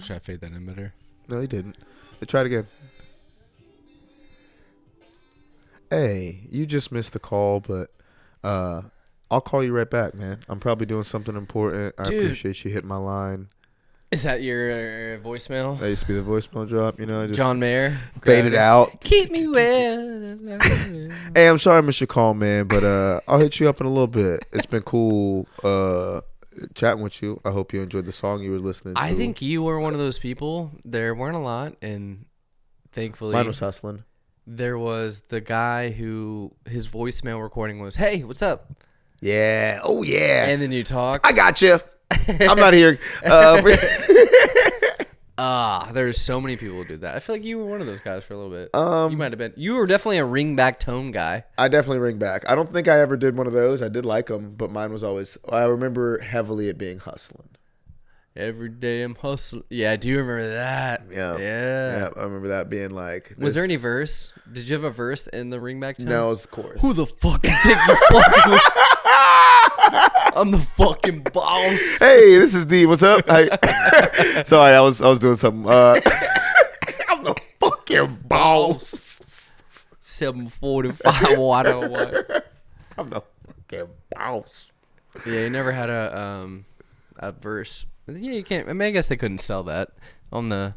Should I fade that in better? No, he didn't. Try it again. Hey, you just missed the call, but I'll call you right back, man. I'm probably doing something important. I appreciate you hitting my line. Is that your voicemail? That used to be the voicemail drop, you know. I just John Mayer. faded out. Keep me well. Hey, I'm sorry I missed your call, man, but I'll hit you up in a little bit. It's been cool chatting with you. I hope you enjoyed the song you were listening to. I think you were one of those people. There weren't a lot, and thankfully... Mine was hustling. There was the guy who his voicemail recording was, "Hey, what's up?" Yeah. Oh, yeah. And then you talk. I got you. I'm not here. There's so many people who do that. I feel like you were one of those guys for a little bit. You might have been. You were definitely a ring back tone guy. I definitely ring back. I don't think I ever did one of those. I did like them, but mine was always. I remember heavily it being hustling. Every day I'm hustling. Yeah, I do remember that. Yeah. I remember that being like. Was there any verse? Did you have a verse in the ring back tone? No, it was chorus. Who the fuck you think you're fucking with? I'm the fucking boss. Hey, this is D. What's up? Sorry, I was doing something. I'm the fucking boss. 745 water. What? I'm the fucking boss. Yeah, you never had a verse. Yeah, you can't. I mean, I guess they couldn't sell that on the.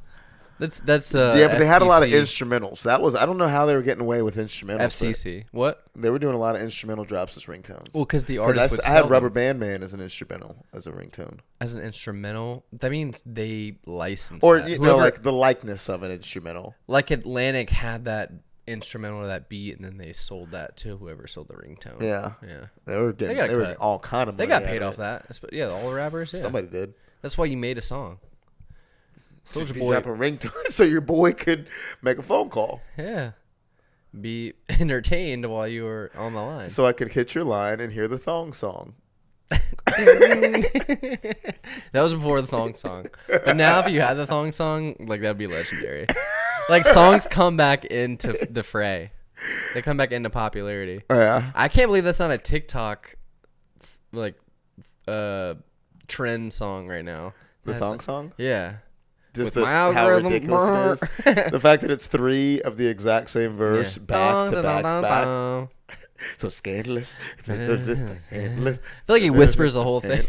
That's yeah, but they had a lot of FTC. instrumentals. That was I don't know how they were getting away with instrumentals. FCC. What? They were doing a lot of instrumental drops as ringtones. Well, because the artist would I sell had Rubber them Band Man as an instrumental as a ringtone. as an instrumental. That means they licensed Or that. you know, like the likeness of an instrumental. Like Atlantic had that instrumental or that beat, and then they sold that to whoever sold the ringtone. Yeah. They were getting got they were cut. getting all kind of money. They got out paid of off it. that. Yeah, all the rappers. Yeah, Somebody did. That's why you made a song. Soulja Boy. Drop a ringtone so your boy could make a phone call. Yeah. Be entertained while you were on the line. So I could hit your line and hear the thong song. That was before the thong song. But now if you had the thong song, like that'd be legendary. Like songs come back into the fray. They come back into popularity. Oh, yeah. I can't believe that's not a TikTok like trend song right now. The thong song? Yeah. Just With my how algorithm. ridiculous it is. The fact that it's 3 of the exact same verse back to back. So scandalous. I feel like he whispers the whole thing.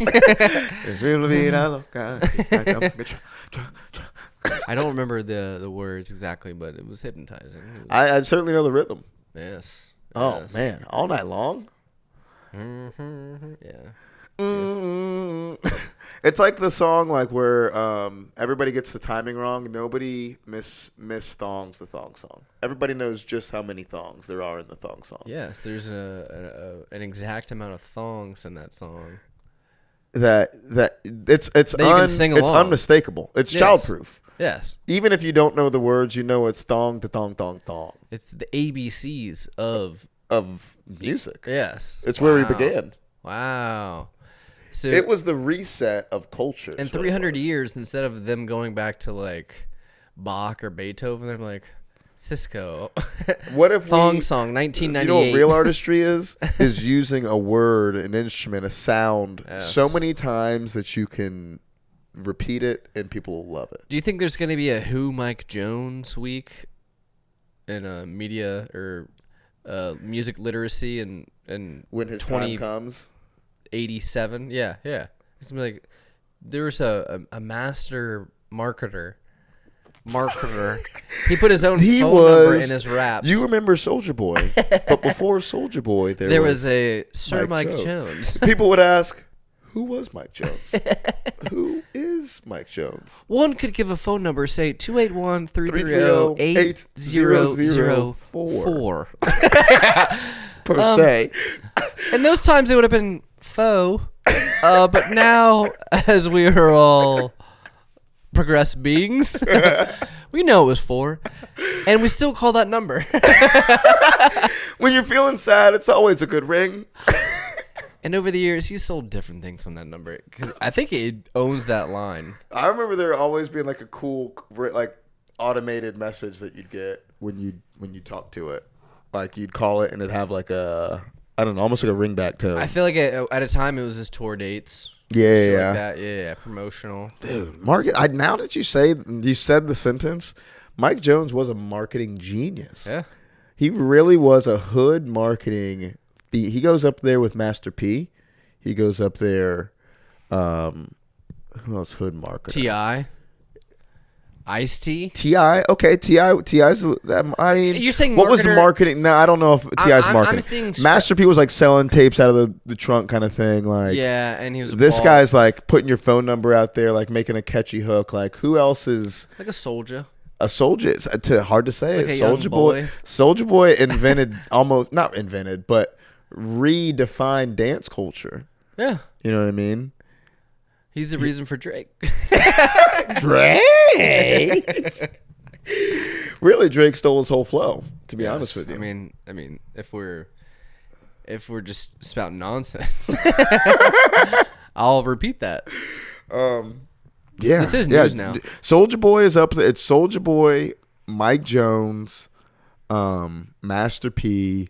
I don't remember the words exactly, but it was hypnotizing. I certainly know the rhythm. Yes. Oh, Yes. man. All night long? Yeah. It's like the song like where everybody gets the timing wrong. Nobody miss thongs the thong song. Everybody knows just how many thongs there are in the thong song. Yes, there's an exact amount of thongs in that song. That it's That you can sing it's along. unmistakable. It's Yes. childproof. Yes. Even if you don't know the words, you know it's thong to thong thong thong It's the ABCs of music. yes. It's where we began. Wow. So It was the reset of culture. in is what it 300 was. years, instead of them going back to like Bach or Beethoven, they're like Cisco. What if Thong song, 1998. You know what real artistry is? Is using a word, an instrument, a sound so Yes. many times that you can repeat it and people will love it. Do you think there's going to be a Who Mike Jones week in media or music literacy and When his time comes. 87? Yeah. It's gonna be like there was a master marketer. He put his own phone number in his raps. You remember Soulja Boy, but before Soulja Boy, there was a Sir Mike Jones. People would ask, "Who was Mike Jones? Who is Mike Jones?" One could give a phone number, say 281-330-8004. Per se. In those times, it would have been faux. But now, as we are all progressed beings, we know it was 4. And we still call that number. When you're feeling sad, it's always a good ring. And over the years, he sold different things on that number. 'Cause I think it owns that line. I remember there always being like a cool, like automated message that you'd get when you talk to it. Like you'd call it and it'd have like a, I don't know, almost like a ringback tone. I feel like at a time, it was his tour dates. shit Yeah. like that. Yeah, promotional. Dude, now that you said the sentence, Mike Jones was a marketing genius. Yeah. He really was a hood marketing. He goes up there with Master P. He goes up there. Who else hood marketer? T.I. Ice-T. T.I. Okay, T.I.'s. I mean, You're saying what was marketer- marketing? No, I don't know if T.I.'s I'm marketing. seeing Master P was like selling tapes out of the trunk kind of thing. Like, Yeah, and he was this bald. guy's like putting your phone number out there, like making a catchy hook. Like, who else is like a soldier. a soldier? It's hard to say. Like it. a young Soldier Boy. boy. Soldier Boy invented not invented, but redefined dance culture. Yeah. You know what I mean? He's the reason for Drake. Drake. Really, Drake stole his whole flow. To be honest with you, I mean, if we're just spouting nonsense, I'll repeat that. yeah, This is news now. Soldier Boy is up there. It's Soldier Boy, Mike Jones, Master P.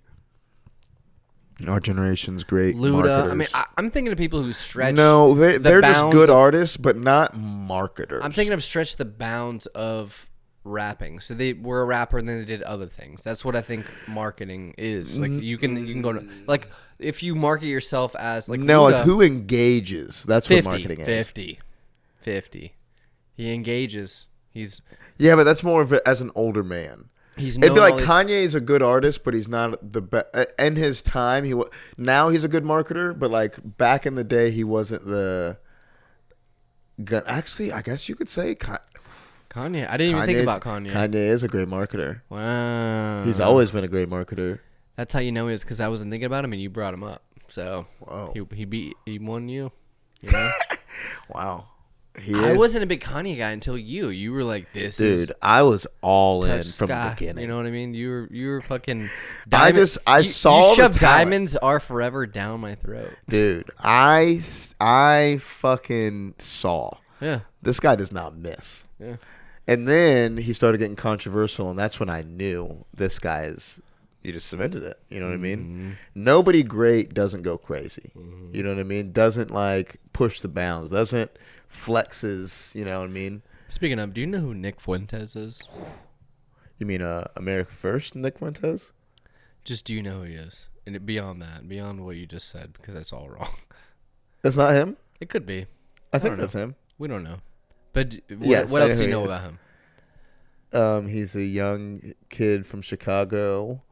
Our generation's great Luda. marketers. I mean, I'm thinking of people who stretch. No, they're just bounds good of- artists, but not marketers. I'm thinking of stretch the bounds of rapping. So they were a rapper and then they did other things. That's what I think marketing is. Like you can go to like if you market yourself as like no, Luda, like who engages? That's 50, what marketing is. 50. He engages. Yeah, but that's more of it as an older man. He's It'd be known like Kanye is a good artist, but he's not the best. In his time, now he's a good marketer, but like back in the day, he wasn't the. Actually, I guess you could say Kanye. I didn't even think about Kanye. Kanye is a great marketer. Wow. He's always been a great marketer. That's how you know he is because I wasn't thinking about him and you brought him up. So Wow. he won you. You know? Wow. I wasn't a big Kanye guy until you. You were like, "This is Dude, I was all in touch from sky." the beginning. You know what I mean? You were fucking. I saw you the shoved talent. diamonds are forever down my throat. Dude, I fucking saw. Yeah. This guy does not miss. Yeah. And then he started getting controversial, and that's when I knew this guy is. You just cemented it. You know what I mean? Nobody great doesn't go crazy. You know what I mean? Doesn't like push the bounds. Doesn't flexes. You know what I mean? Speaking of, do you know who Nick Fuentes is? You mean America First, Nick Fuentes? Just do you know who he is? And beyond what you just said, because that's all wrong. That's not him. It could be. I think don't that's know. him. We don't know. But Yes, what I else do know you who know he is. about him? He's a young kid from Chicago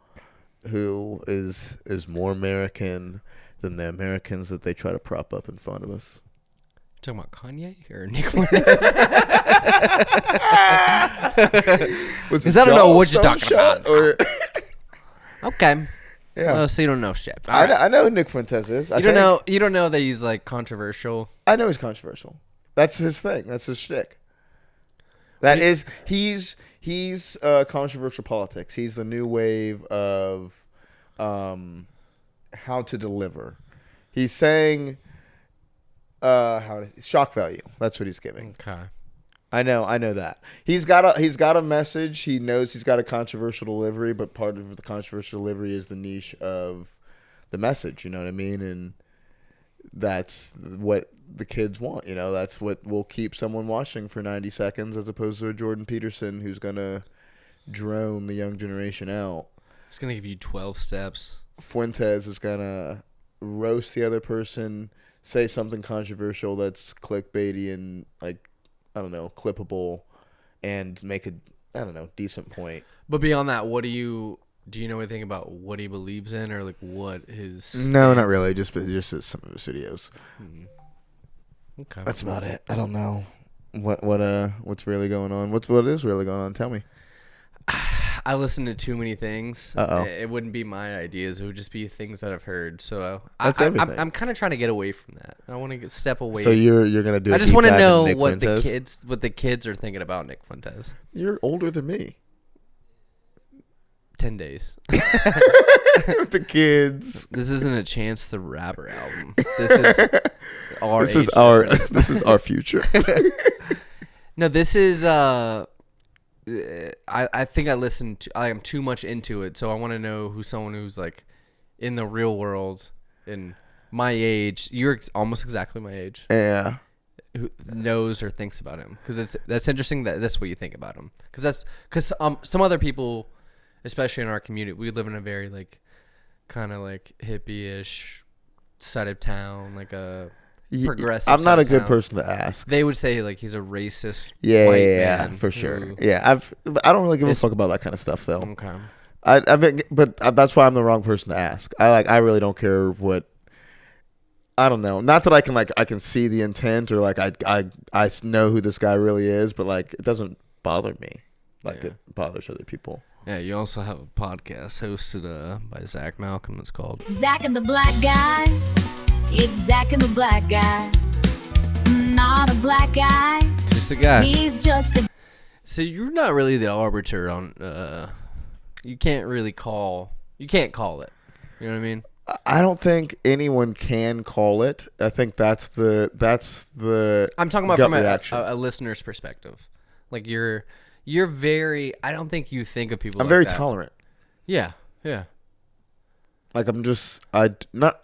who is more American than the Americans that they try to prop up in front of us. Talking about Kanye or Nick Fuentes? Because I don't know what you're talking about. Okay. Yeah. So you don't know shit. All I right. know who Nick Fuentes is. You don't know that he's like controversial. I know he's controversial. That's his thing. That's his shtick. He's controversial politics. He's the new wave of how to deliver. He's saying shock value. That's what he's giving. Okay. I know that. He's got a message. He knows he's got a controversial delivery, but part of the controversial delivery is the niche of the message, you know what I mean? And that's what the kids want, you know. That's what will keep someone watching for 90 seconds as opposed to a Jordan Peterson who's going to drone the young generation out. It's going to give you 12 steps. Fuentes is going to roast the other person, say something controversial that's clickbaity and like, I don't know, clippable, and make a, I don't know, decent point. But beyond that, do you know anything about what he believes in or like what his No, not stance- really. Just some of his videos. Okay. That's about it. I don't know what's really going on. What is really going on? Tell me. I listen to too many things. Uh-oh. It wouldn't be my ideas. It would just be things that I've heard. So That's everything. I'm kind of trying to get away from that. I want to step away. So you're gonna do. I just want to know Nick what Fuentes? the kids are thinking about Nick Fuentes. You're older than me. 10 days. The kids. This isn't a Chance the Rapper album. This is our. This is age our. difference. This is our future. No, this is. I think I am too much into it, so I want to know someone who's like in the real world and my age, you're almost exactly my age. Yeah. Who knows or thinks about him? Because that's interesting that that's what you think about him. Because some other people, especially in our community, we live in a very like kind of like hippie-ish side of town, like a progressive. I'm not a good town. person to ask. They would say like he's a racist. Yeah, white yeah, man for sure. who, Yeah, I don't really give a fuck about that kind of stuff though. Okay. I mean, but that's why I'm the wrong person to ask. I really don't care what. I don't know. Not that I can see the intent or like I know who this guy really is, but like it doesn't bother me like it bothers other people. Yeah, you also have a podcast hosted by Zack Malcolm. It's called Zack and the Black Guy. It's Zack and the Black Guy. Not a black guy. Just a guy. He's just a. So you're not really the arbiter on. You can't call it. You know what I mean? I don't think anyone can call it. I think that's the. I'm talking about gut from reaction. a listener's perspective. Like you're very. I don't think you think of people. I'm like very that. tolerant. Yeah, yeah. Like I'm just I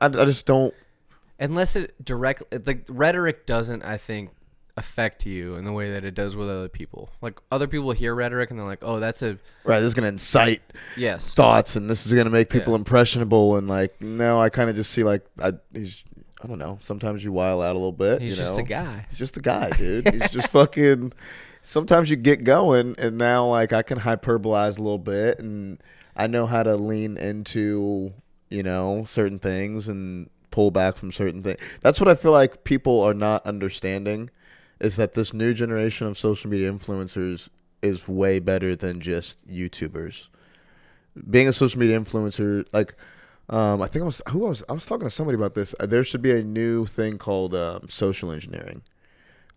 just don't. Unless it directly, like rhetoric doesn't, I think, affect you in the way that it does with other people. Like other people hear rhetoric and they're like, "Oh, that's a Right, this is gonna incite yes thoughts, and this is gonna make people Yeah. impressionable." And like, no, I kind of just see like I don't know. Sometimes you while out a little bit. He's you just know? a guy. He's just a guy, dude. He's just fucking. Sometimes you get going, and now like I can hyperbolize a little bit, and I know how to lean into certain things and pull back from certain things. That's what I feel like people are not understanding, is that this new generation of social media influencers is way better than just YouTubers. Being a social media influencer, like, I think I was talking to somebody about this. There should be a new thing called social engineering.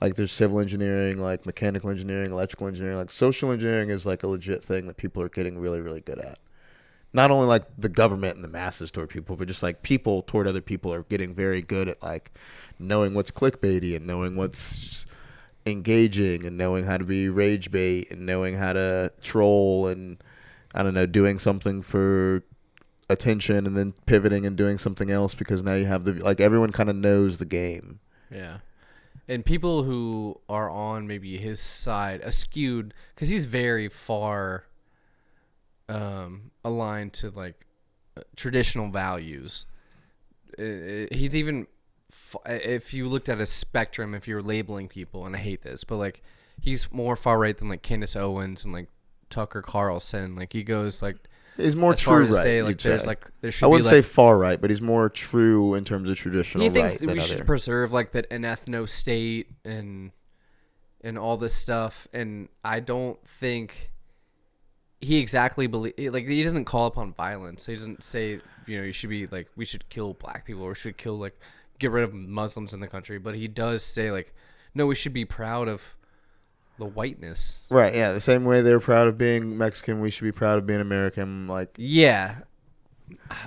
Like there's civil engineering, like mechanical engineering, electrical engineering. Like social engineering is like a legit thing that people are getting really, really good at. Not only like the government and the masses toward people, but just like people toward other people are getting very good at like knowing what's clickbaity and knowing what's engaging and knowing how to be rage bait and knowing how to troll and I don't know, doing something for attention and then pivoting and doing something else because now you have like everyone kind of knows the game. Yeah. And people who are on maybe his side, skewed, because he's very far aligned to like traditional values. He's even, if you looked at a spectrum, if you're labeling people, and I hate this, but like he's more far right than like Candace Owens and like Tucker Carlson. Like he goes like He's more as true far as to right. say, like there's like there should I wouldn't be like, say far right, but he's more true in terms of traditional he thinks right than we should other. preserve like that an ethno state and all this stuff, and I don't think he exactly like he doesn't call upon violence. He doesn't say you should be like we should kill black people or we should kill like get rid of Muslims in the country, but he does say like no, we should be proud of the whiteness. Right, yeah. The same way they're proud of being Mexican, we should be proud of being American. Like, yeah,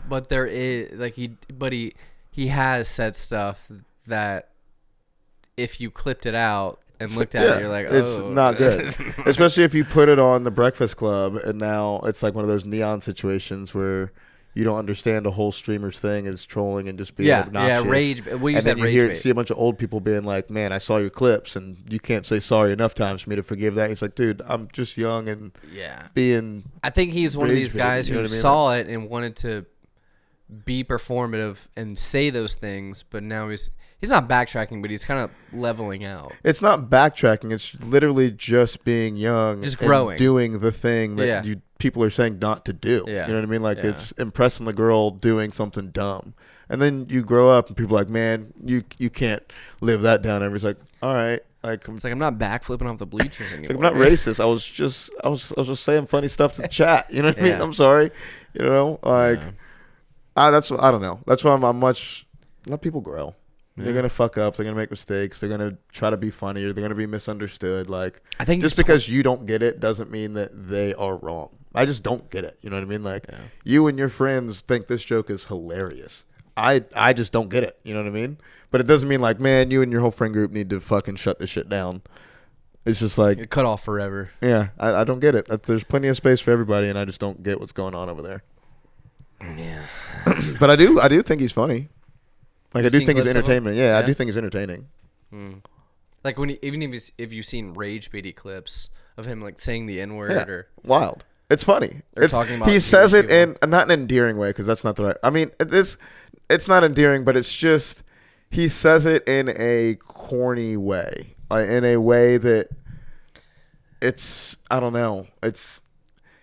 but there is like he has said stuff that if you clipped it out and looked at it, you're like, oh, it's not good. Especially if you put it on the Breakfast Club, and now it's like one of those neon situations where you don't understand a whole streamer's thing is trolling and just being obnoxious. Yeah, rage. We use and that then you rage. see a bunch of old people being like, "Man, I saw your clips, and you can't say sorry enough times for me to forgive that." He's like, "Dude, I'm just young and being." I think he's one of these guys you know who what I mean? saw it and wanted to be performative and say those things, but now he's not backtracking, but he's kind of leveling out. It's not backtracking. It's literally just being young, Just and growing, doing the thing that people are saying not to do. Yeah. You know what I mean? Like it's impressing the girl doing something dumb, and then you grow up and people are like, man, you can't live that down. Everybody's like, all right, like it's like I'm not backflipping off the bleachers anymore. It's like, I'm not racist. I was just saying funny stuff to the chat. You know what I mean? I'm sorry. You know, like I don't know. That's why I'm much let people grow. Yeah. They're gonna fuck up. They're gonna make mistakes. They're gonna try to be funny, or they're gonna be misunderstood. Like I think just because you don't get it doesn't mean that they are wrong. I just don't get it. You know what I mean? Like you and your friends think this joke is hilarious. I just don't get it. You know what I mean? But it doesn't mean like, man, you and your whole friend group need to fucking shut this shit down. It's just like you're cut off forever. Yeah, I don't get it. There's plenty of space for everybody, and I just don't get what's going on over there. Yeah, but I do think he's funny. Like, I You've do seen think he's clips of him? entertainment. Yeah, I Yeah? do think he's entertaining. Like when even if you've seen rage beady clips of him like saying the N word Yeah, or wild. It's funny. Or It's, talking about he says it Jewish in not an endearing way because that's not the right. I mean, it's not endearing, but it's just he says it in a corny way, in a way that it's I don't know.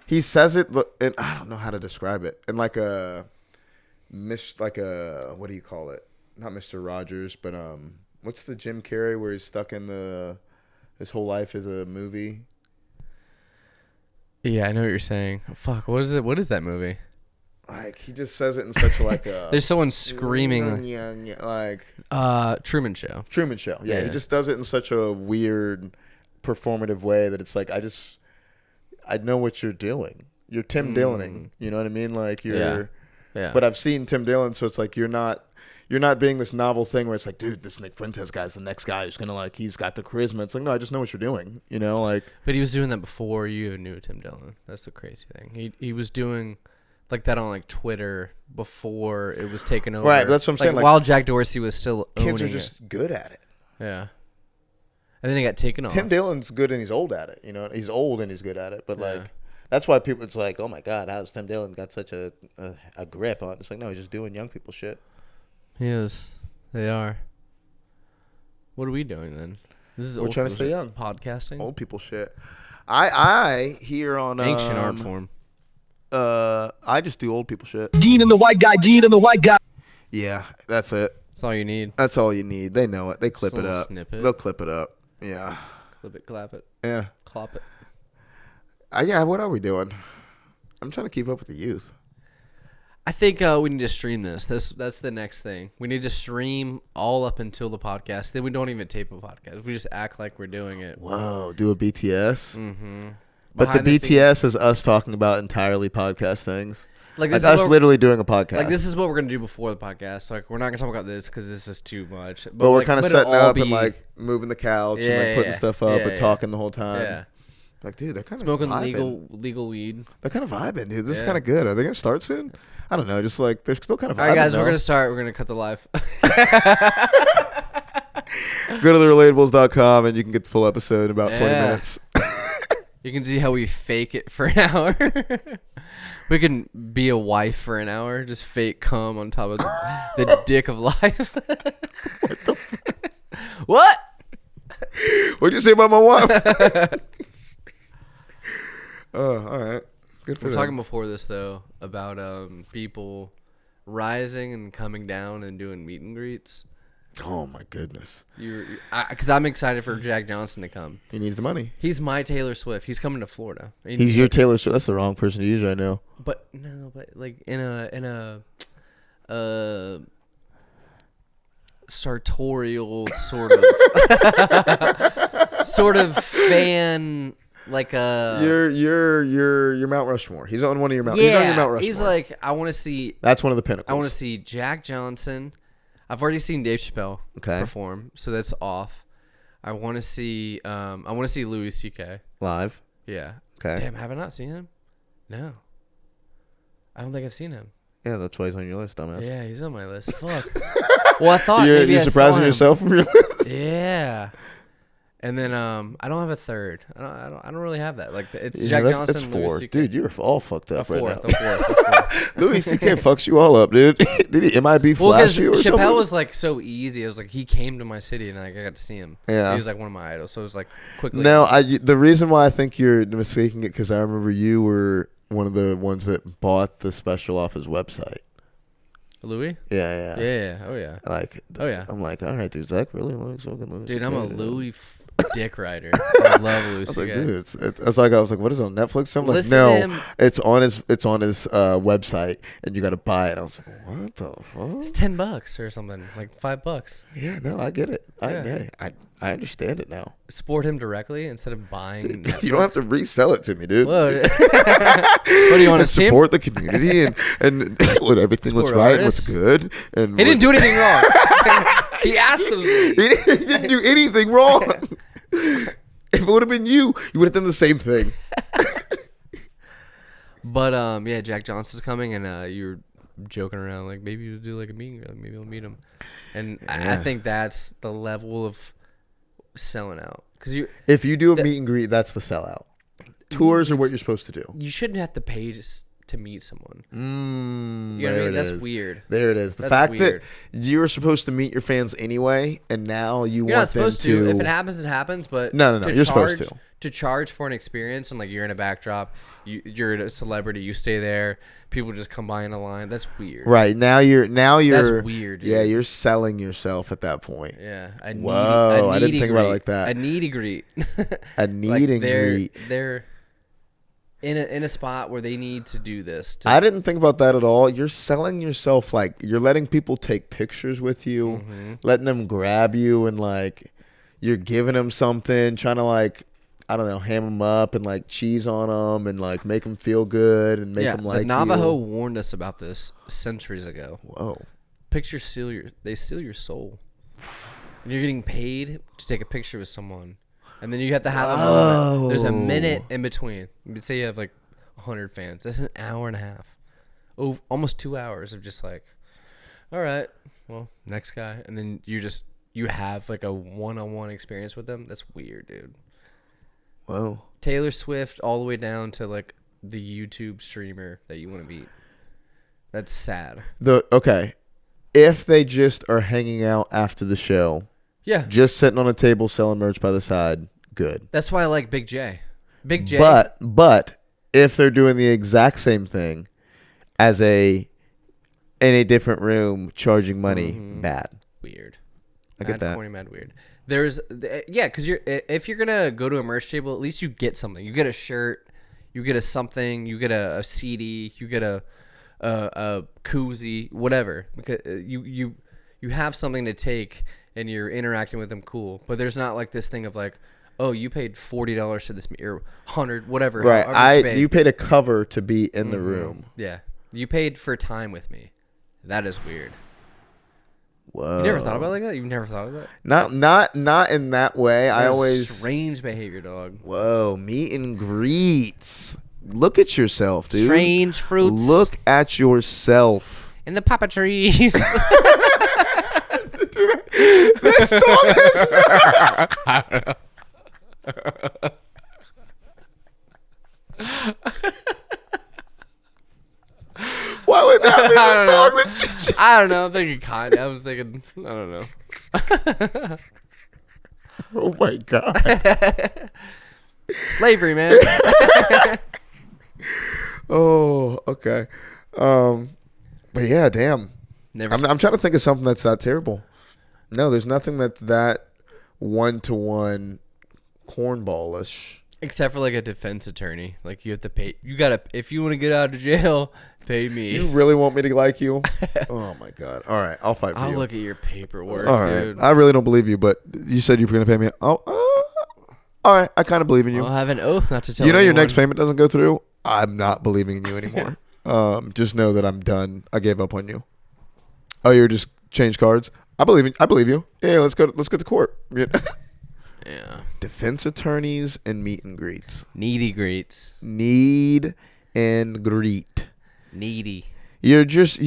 He says it, and I don't know how to describe it. And like a what do you call it? Not Mr. Rogers, but what's the Jim Carrey where he's stuck in his whole life is a movie. Yeah, I know what you're saying. Fuck, what is it? What is that movie? Like he just says it in such like a. There's someone screaming. Like Truman Show. Truman Show. Yeah, Yeah. he just does it in such a weird, performative way that it's like I know what you're doing. You're Tim Dillening. You know what I mean? Like you're. Yeah. But I've seen Tim Dillon, so it's like you're not being this novel thing where it's like, dude, this Nick Fuentes guy's the next guy who's gonna like he's got the charisma. It's like, no, I just know what you're doing. You know, like. But he was doing that before you knew Tim Dillon. That's the crazy thing. He was doing like that on like Twitter before it was taken over. Right, that's what I'm saying, like, while Jack Dorsey was still owning Kids are just good at it. Yeah. And then he got taken off. Tim Dillon's good and he's old at it. You know, he's old and he's good at it. But Yeah. like, that's why people. It's like, oh my god, how's Tim Dillon got such a grip on? It's like, no, he's just doing young people shit. He is. They are. What are we doing then? This is We're old trying to people stay shit. young. Podcasting. Old people shit. I hear on Ancient art form. I just do old people shit. Dean and the white guy, Dean and the white guy. Yeah, that's it. That's all you need. That's all you need. They know it. They clip Just a it little up. snippet. They'll clip it up. Yeah. Clip it, clap it, Yeah. clop it. Yeah. What are we doing? I'm trying to keep up with the youth. I think we need to stream this. That's the next thing. We need to stream all up until the podcast. Then we don't even tape a podcast. We just act like we're doing it. Whoa. Do a BTS. Mm-hmm. But the BTS is us talking about entirely podcast things. Like Like this is us literally doing a podcast. Like this is what we're gonna do before the podcast. Like we're not gonna talk about this because this is too much. But we're like, kind of but it'll setting all up and be- like moving the couch and Yeah, like putting yeah, stuff up yeah, and yeah. talking the whole time. yeah, Like, dude, they're kind of smoking vibing. legal weed. They're kind of vibing, dude. This is Yeah. kind of good. Are they gonna start soon? I don't know. Just like they're still kind of vibing. All right, guys, though. we're gonna start. We're gonna cut the live. Go to therelatables.com and you can get the full episode in about 20 Yeah. minutes. You can see how we fake it for an hour. We can be a wife for an hour, just fake cum on top of the dick of life. What? What'd you say about my wife? Oh, all right. Good for We're them. talking before this though about people rising and coming down and doing meet and greets. Oh my goodness. Because I'm excited for Jack Johnson to come. He needs the money. He's my Taylor Swift. He's coming to Florida. He's your Taylor Swift. That's the wrong person to use right now. But no, but like in a sartorial sort of fan, like a You're Mount Rushmore. He's on one of your Mount. He's on your Mount Rushmore. he's like, I want to see. That's one of the pinnacles. I want to see Jack Johnson. I've already seen Dave Chappelle Okay. perform, so that's off. I want to see. Louis C.K. live. Yeah. Okay. Damn, have I not seen him? No. I don't think I've seen him. Yeah, that's why he's on your list, dumbass. Yeah, he's on my list. Fuck. Well, I thought You're maybe I saw surprising him. yourself from your list. Yeah. And then I don't have a third. I don't really have that. Like it's Yeah, Jack that's Johnson, Louis four. C.K. Dude, you're all fucked a up right fourth, now. a fourth. Louis C.K. fucks you all up, dude. Did he MIB Well, because flash you or Chappelle something? was like so easy. It was like he came to my city and I got to see him. Yeah. He was like one of my idols. So it was like quickly. No, the reason why I think you're mistaking it because I remember you were one of the ones that bought the special off his website. Louis? Yeah. Yeah. Oh yeah. Like, Oh, yeah. I'm like, all right, dude, Zach really likes fucking Louis. Dude, I'm a C.K., dude. Louis dick rider. I love Louis I was like, C.K. dude, I was like, what is it on Netflix? I'm like, Listen to no, him. it's on his website, and you got to buy it. I was like, what the fuck? It's $10 or something, like $5. Yeah, no, I get it. Yeah. I understand it now. Support him directly instead of buying. Dude, Netflix. you don't have to resell it to me, dude. What? What do you want to And see? support the community and when everything looks Support right and artists. what's good. And He didn't do anything wrong. He asked those ladies. He didn't do anything wrong. If it would have been you would have done the same thing. But yeah, Jack Johnson's coming, and you're joking around like maybe we'll do like a meeting, like maybe we'll meet him, and I think that's the level of selling out. Because if you do a meet and greet, that's the sellout. Tours are what you're supposed to do. You shouldn't have to pay to meet someone. You know there what I mean? it That's is. weird. There it is. The That's fact weird. that you were supposed to meet your fans anyway, and now You're want not supposed them to. If it happens, it happens. But No. You're supposed to. To charge for an experience, and like you're in a backdrop, you're a celebrity, you stay there, people just come by in a line. That's weird. Right now you're That's weird. Dude. Yeah, you're selling yourself at that point. Yeah. Whoa, I didn't think about it like that. A needy greet. A meet and greet. They're in a spot where they need to do this. I didn't think about that at all. You're selling yourself, like you're letting people take pictures with you, letting them grab you, and like you're giving them something, trying to like, I don't know, ham them up and like cheese on them and like make them feel good and make them like the Navajo you. warned us about this centuries ago. Whoa. Pictures steal your soul. And you're getting paid to take a picture with someone. And then you have to have a moment. There's a minute in between. Say you have like 100 fans. That's an hour and a half. Oh, almost 2 hours of just like, all right, well, next guy. And then you have like a one-on-one experience with them. That's weird, dude. Whoa. Taylor Swift all the way down to like the YouTube streamer that you want to meet. That's sad. Okay. If they just are hanging out after the show, Yeah. just sitting on a table selling merch by the side, good. That's why I like Big J. Big J. But if they're doing the exact same thing as in a different room charging money, bad. Weird. I get that. Corny, mad weird. Because if you're gonna go to a merch table, at least you get something. You get a shirt, you get something, you get a CD, you get a koozie, whatever. Because you have something to take, and you're interacting with them. Cool, but there's not like this thing of like, oh, you paid $40 to this or $100, whatever. Right. You paid a cover to be in the room. Yeah, you paid for time with me. That is weird. Whoa. You never thought about it like that? You've never thought of that? Not in that way. I always strange behavior, dog. Whoa, meet and greets. Look at yourself, dude. Strange fruits. Look at yourself. In the papa trees. This song is I don't know. Why would that be the song that you I don't know. I'm thinking Kanye. I was thinking, I don't know. Oh my God. Slavery, man. Oh, okay. But yeah, damn. Never. I'm trying to think of something that's that terrible. No, there's nothing that's that one-to-one cornballish. Except for like a defense attorney. Like you have to pay. You gotta, if you want to get out of jail, pay me. You really want me to like you? Oh my God. All right, I'll fight for I'll you. look at your paperwork, All right. dude. I really don't believe you, but you said you were going to pay me. Oh, all right. I kind of believe in you. I'll have an oath not to tell You know anyone. your next payment doesn't go through? I'm not believing in you anymore. Just know that I'm done. I gave up on you. Oh, you're just change cards? I believe you. Yeah, let's go to court. Yeah. Defense attorneys and meet and greets. Needy greets. Need and greet. Needy. You're just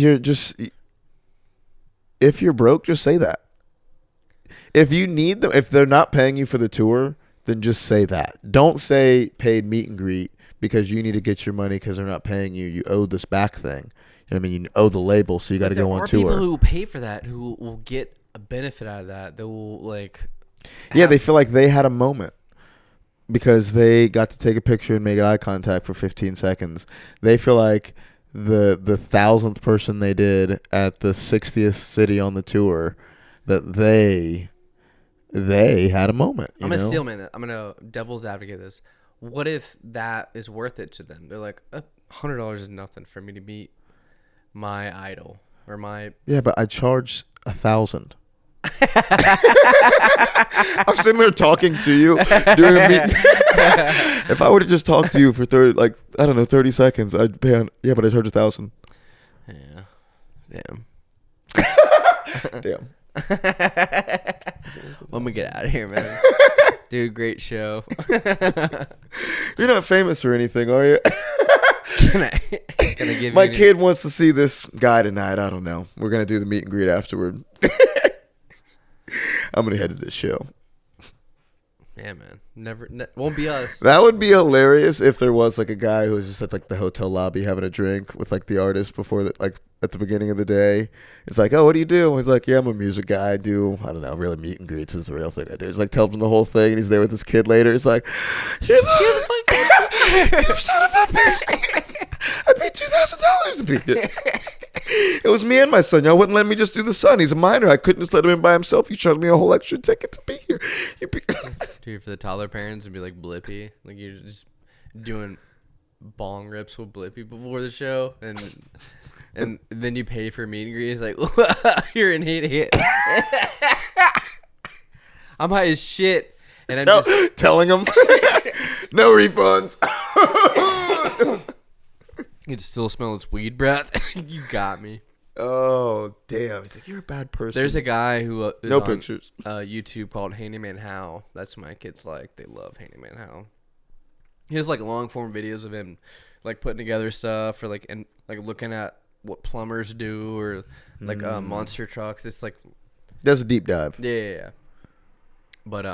if you're broke, just say that. If you need them, if they're not paying you for the tour, then just say that. Don't say paid meet and greet because you need to get your money because they're not paying you. You owe this back thing. You know what I mean? You owe the label, so you got to go on tour. There are people who pay for that who will get a benefit out of that. They will like. Yeah, they feel like they had a moment because they got to take a picture and make eye contact for 15 seconds. They feel like the 1,000th person they did at the 60th city on the tour that they had a moment. I'm gonna steelman that. I'm gonna devil's advocate this. What if that is worth it to them? They're like, $100 is nothing for me to meet my idol or my. Yeah, but I charge 1,000. I'm sitting there talking to you doing a meet. If I would have just talked to you for 30 seconds, I'd pay on. Yeah, but I charge 1,000. Yeah. Damn. Damn. Let me get out of here, man. Dude, great show. You're not famous or anything, are you? Can I? Gonna give My you kid wants to see this guy tonight. I don't know. We're gonna do the meet and greet afterward. I'm gonna head to this show. Yeah, man. Won't be us. That would be hilarious if there was like a guy who was just at like the hotel lobby having a drink with like the artist before the, like at the beginning of the day. It's like, oh, what do you do? And he's like, yeah, I'm a music guy. I do, I don't know, really meet and greets is the real thing I do. He's like, tells him the whole thing, and he's there with his kid later. He's like, you're the you son of a bitch. I paid $2,000 to be here. It was me and my son. Y'all wouldn't let me just do the son. He's a minor. I couldn't just let him in by himself. You charged me a whole extra ticket to be here. Dude, for the toddler parents, it'd be like Blippy. Like you're just doing bong rips with Blippy before the show, and then you pay for meet and greet. It's like, you're an idiot. I'm high as shit, and I'm just telling him no refunds. You can still smell his weed breath. You got me. Oh, damn. He's like, you're a bad person. There's a guy who is no on pictures. YouTube called Handyman How. That's what my kids like. They love Handyman How. He has like long form videos of him like putting together stuff or like and like looking at what plumbers do or like monster trucks. It's like that's a deep dive. Yeah. But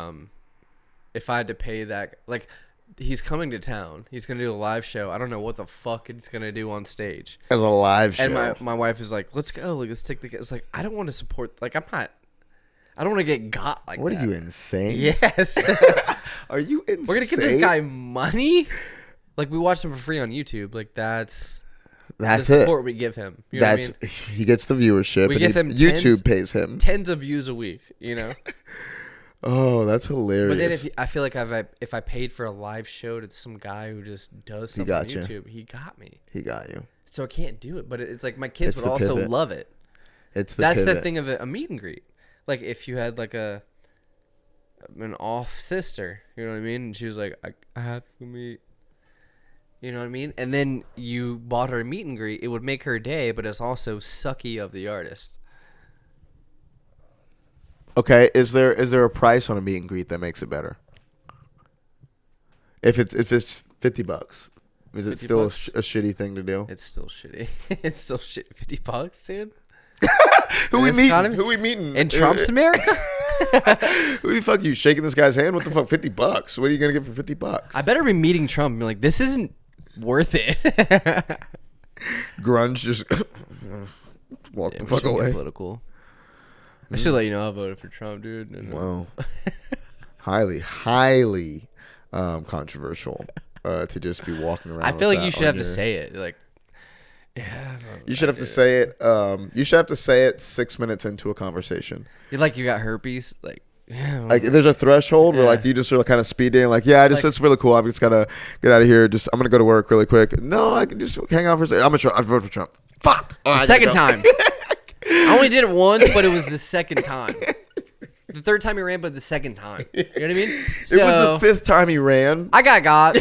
if I had to pay that, like, he's coming to town. He's gonna do a live show. I don't know what the fuck he's gonna do on stage as a live show. And my wife is like, let's go. Like, let's take the. It's like I don't want to support. Like I'm not. I don't want to get got like. What that. are you insane? Yes. Are you insane? We're gonna give this guy money. Like we watched him for free on YouTube. Like that's the support we give him. You know what I mean? He gets the viewership. We give him YouTube pays him tens of views a week. You know. Oh, that's hilarious. But then I feel like if I paid for a live show to some guy who just does something on YouTube, he got me. He got you. So I can't do it. But it's like my kids would also love it. That's the thing of a meet and greet. Like if you had like an off sister, you know what I mean? And she was like, I have to meet. You know what I mean? And then you bought her a meet and greet. It would make her day, but it's also sucky of the artist. Okay, is there a price on a meet and greet that makes it better? If it's $50, is it still a shitty thing to do? It's still shitty. It's still shit. $50, dude. Who we meeting in Trump's America? Who the fuck you shaking this guy's hand? What the fuck? $50? What are you gonna get for $50? I better be meeting Trump and be like, this isn't worth it. Grunge just walk the fuck away. Political. I should let you know I voted for Trump, dude. Wow. highly controversial to just be walking around. I feel like you should have to say it. Like, yeah. You should have to say it. You should have to say it 6 minutes into a conversation. You're like you got herpes. Like, yeah. Like there's a threshold where like you just sort of kind of speed in. Like, yeah, it's really cool. I'm just gotta get out of here. I'm gonna go to work really quick. No, I can just hang out for a second. I voted for Trump. Fuck. The second time. I only did it once, but it was the second time. The third time he ran, but the second time. You know what I mean? So, it was the fifth time he ran. I got.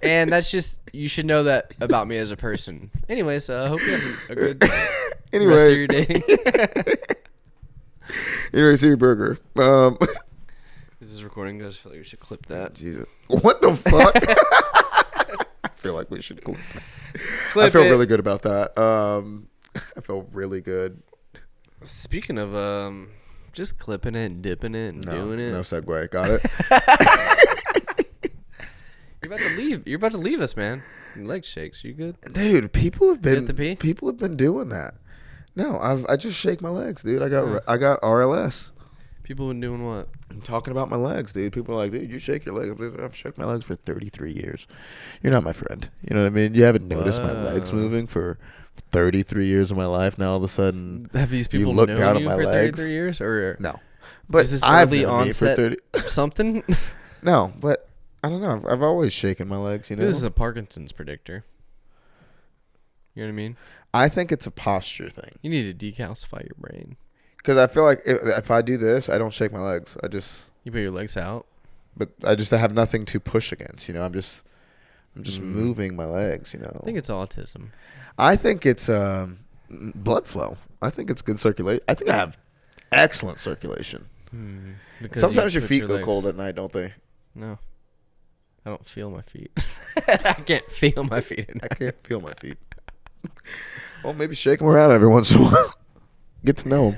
And that's just, you should know that about me as a person. Anyways, I hope you have a good rest of your day. Anyways, see your burger. This is recording. I just feel like we should clip that. Jesus. What the fuck? I feel like we should clip that. I feel really good about that. I feel really good. Speaking of just clipping it and dipping it and doing it. No segue. Got it. You're about to leave us, man. Your leg shakes. You good? Dude, people have been doing that. No, I just shake my legs, dude. I got RLS. People been doing what? I'm talking about my legs, dude. People are like, dude, you shake your legs. I've shook my legs for 33 years. You're not my friend. You know what I mean? You haven't noticed my legs moving for 33 years of my life. Now all of a sudden, have these people look known down you at my for legs? 33 years? Or no, but is this I've early known onset me for 30 something? No, but I don't know. I've always shaken my legs. You know, this is a Parkinson's predictor. You know what I mean? I think it's a posture thing. You need to decalcify your brain. Because I feel like if I do this, I don't shake my legs. You put your legs out. But I have nothing to push against. You know, I'm just moving my legs. You know, I think it's autism. I think it's blood flow. I think it's good circulation. I think I have excellent circulation. Sometimes your feet go cold at night, don't they? No. I don't feel my feet. I can't feel my feet. I can't feel my feet. Well, maybe shake him around every once in a while. Get to know him.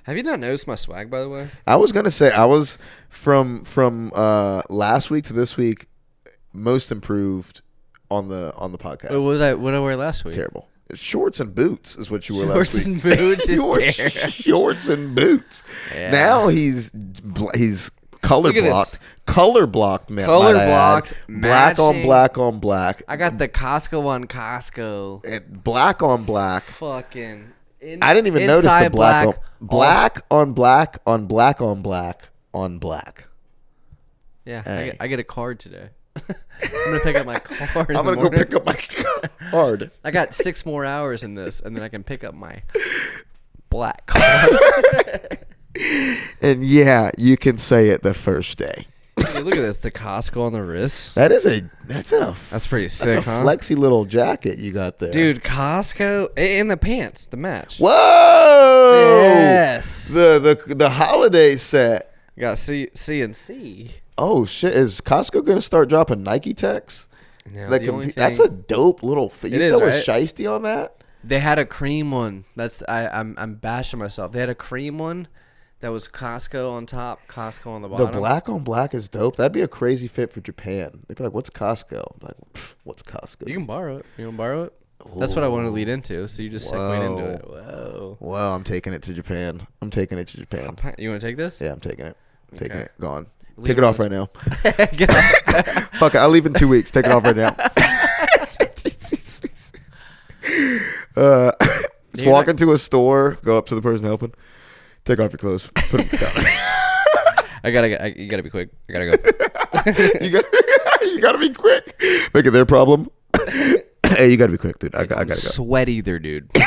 Have you not noticed my swag, by the way? I was gonna say I was from last week to this week most improved on the podcast. What did I wear last week? Terrible. Shorts and boots is what you wore last Shorts week. and boots is terrible. Shorts and boots. Yeah. Now he's color Look at blocked. this. Color blocked, man. Color might I add. blocked, Black on matching. black on black. I got the Costco on Costco. And black on black. Fucking. I didn't even notice the inside black on black on black on black on black. Yeah, Hey. I get a card today. I'm gonna pick up my card. I'm gonna go pick up my card. I got 6 more hours in this, and then I can pick up my black card. And yeah, you can say it the first day. Dude, look at this, the Costco on the wrist. That's pretty sick, a huh? flexy little jacket you got there. Dude, Costco and the pants, the match. Whoa! Yes. The holiday set. You got CNC. Oh shit! Is Costco gonna start dropping Nike techs? No, That the only that's thing- a dope little. You It is, throw a right? shiesty on that? They had a cream one. I'm bashing myself. They had a cream one that was Costco on top, Costco on the The bottom. black on black is dope. That'd be a crazy fit for Japan. They'd be like, "What's Costco?" I'm like, "What's Costco?" You can borrow it. You want to borrow it? That's what I want to lead into. So you just segued into it. Whoa. Well, I'm taking it to Japan. I'm taking it to Japan. You want to take this? Yeah, I'm taking it. Taking Okay. it. Gone. Leave Take it it off on- right now. Get off. Fuck it. I'll leave in 2 weeks. Take it off right now. Just walk into a store, go up to the person helping, take off your clothes, put them down. You gotta be quick. I gotta go. you gotta be quick. Make it their problem. Hey, you gotta be quick, dude. I gotta go. Sweat either, dude. Don't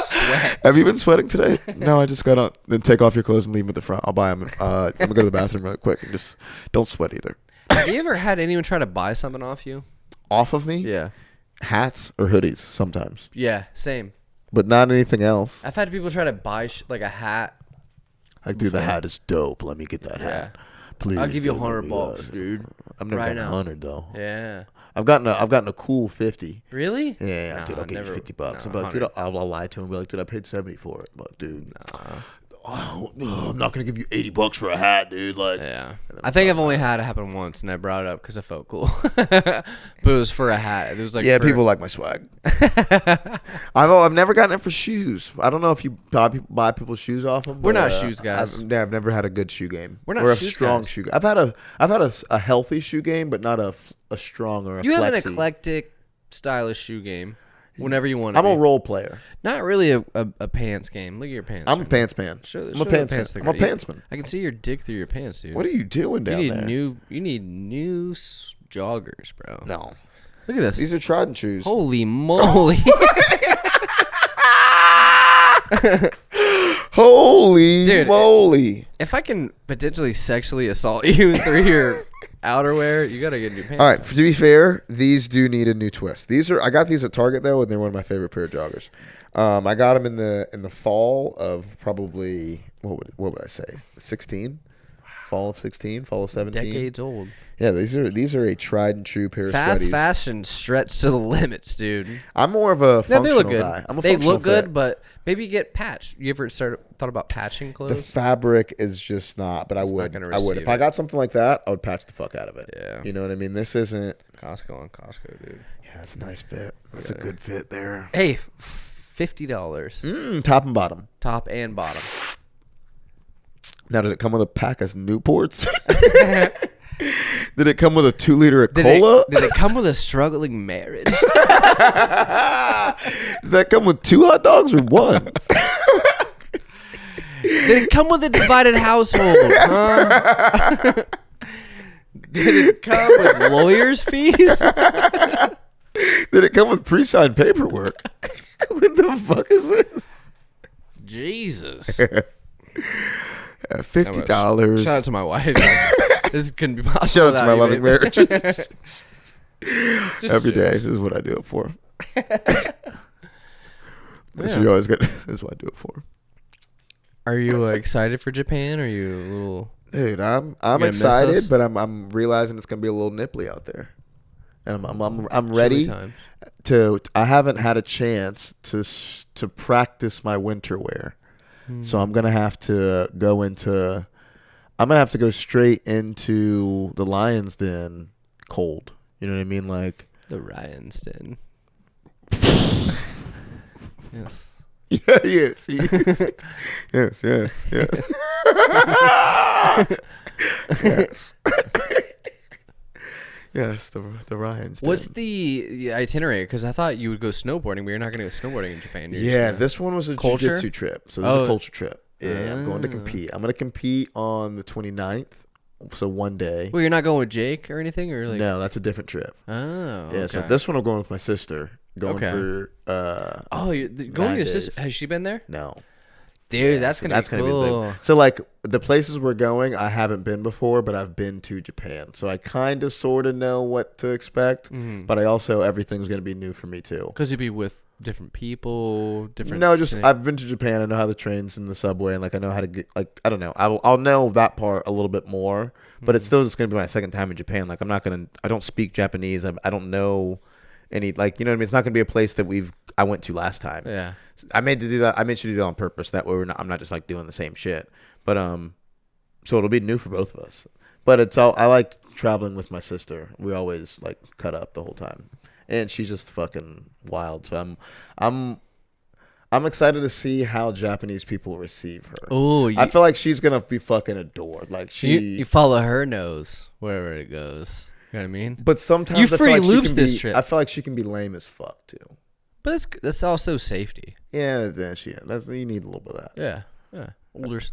sweat. Have you been sweating today? No, I just got out. Then take off your clothes and leave them at the front. I'll buy them. I'm gonna go to the bathroom real quick and just don't sweat either. Have you ever had anyone try to buy something off you? Off of me? Yeah. Hats or hoodies sometimes, Yeah, same. but not anything else. I've had people try to buy like a hat. Like, dude, the hat is dope. Let me get that hat. Please. I'll give you dude, let me $100, get it. dude. I've never Right gotten now. 100 though. Yeah. I've gotten a cool 50. Really? Yeah, Nah, dude, I'll give you $50. nah, I'll be like, dude, 100. I'll lie to him. Be like, dude, I paid 70 for it. I'm like, dude, oh, no, I'm not gonna give you $80 for a hat, dude. Like, Yeah. I think I've only had it happen once, and I brought it up because I felt cool. But it was for a hat. It was like yeah, for- people like my swag. I've never gotten it for shoes. I don't know if you buy people's shoes off them. We're not shoes guys. I've never had a good shoe game. We're not or a shoes strong guys. shoe. I've had a healthy shoe game, but not a strong or a You have an flexy. eclectic, stylish shoe game. Whenever you want. I'm a role player. Not really a pants game. Look at your pants. I'm a right pants man. Show- I'm show a the pants pants man. thing, I'm a right? pantsman. I can see your dick through your pants, dude. What are you doing down you need there? You need new joggers, bro. No, Look at this. these are tried and trues. Holy moly! Holy Dude, moly! If I can potentially sexually assault you through your outerwear, you gotta get new pants. All right. To be fair, these do need a new twist. I got these at Target though, and they're one of my favorite pair of joggers. I got them in the fall of probably what would I say 16, fall of 16, fall of 17. Decades old. Yeah, these are a tried and true pair of Fast sweaties. fashion stretched to the limits, dude. I'm more of a Yeah, functional they look good. guy. I'm a they functional look good, fit. but maybe get patched. You ever thought about patching The clothes? fabric is just not, but It's I not would. gonna I would. receive If I it. got something like that, I would patch the fuck out of it. Yeah. You know what I mean? This isn't. Costco on Costco, dude. Yeah, it's a nice fit. That's a good fit there. Hey, $50, Top and bottom. top and bottom. Now, did it come with a pack of Newports? Did it come with a 2-liter of Did cola? did it come with a struggling marriage? Did that come with 2 hot dogs or one? Did it come with a divided household? Huh? Did it come with lawyers' fees? Did it come with pre-signed paperwork? What the fuck is this? Jesus. $50. Shout out to my wife. This couldn't be possible. Shout out to my without loving you, marriage. babe. Every day. This is what I do it for. This is always good. This is what I do it for. Are you excited for Japan? Are you a little? Dude, I'm gonna miss excited, us? but I'm realizing it's gonna be a little nipply out there, and I'm Chilly ready. times? I haven't had a chance to practice my winter wear. So I'm gonna have to go into. I'm gonna have to go straight into the Lion's Den cold. You know what I mean? Like The Ryan's Den. Yes. yeah, yes, yes, yes, yes. Yes. Yes, the Ryan's Den. What's the itinerary? Because I thought you would go snowboarding, but you're not going to go snowboarding in Japan. You're just Yeah, gonna- this one was a Culture? jiu-jitsu trip. So this is a culture trip. Yeah, I'm going to Ah. compete. I'm going to compete on the 29th. So one day. Well, you're not going with Jake or anything, or like? No, that's a different trip. Oh. Yeah, so okay. this one I'm going with my sister. Going Okay. for Oh, going with 9 your days. sister? Has she been there? No. Dude, Yeah, that's so gonna be the cool. thing. So like the places we're going, I haven't been before, but I've been to Japan, so I kind of sort of know what to expect. Mm-hmm. But I also everything's gonna be new for me too. Because you'd be with different people, different. No, just scenic- I've been to Japan. I know how the trains and the subway, and like I know how to get. Like I don't know. I'll know that part a little bit more, but it's still just gonna be my second time in Japan. Like I don't speak Japanese. I don't know any, like, you know what I mean. It's not gonna be a place that I went to last time. Yeah. I made to do that. I made sure to do that on purpose. That way I'm not just like doing the same shit. But so it'll be new for both of us. But it's all, I like traveling with my sister. We always like cut up the whole time, and she's just fucking wild. So I'm excited to see how Japanese people receive her. Oh, I feel like she's gonna be fucking adored. Like you follow her nose wherever it goes. You know what I mean? But sometimes You I feel free like she loops can this be, trip. I feel like she can be lame as fuck too. But that's also safety. Yeah, that's you need a little bit of that. Yeah. Yeah.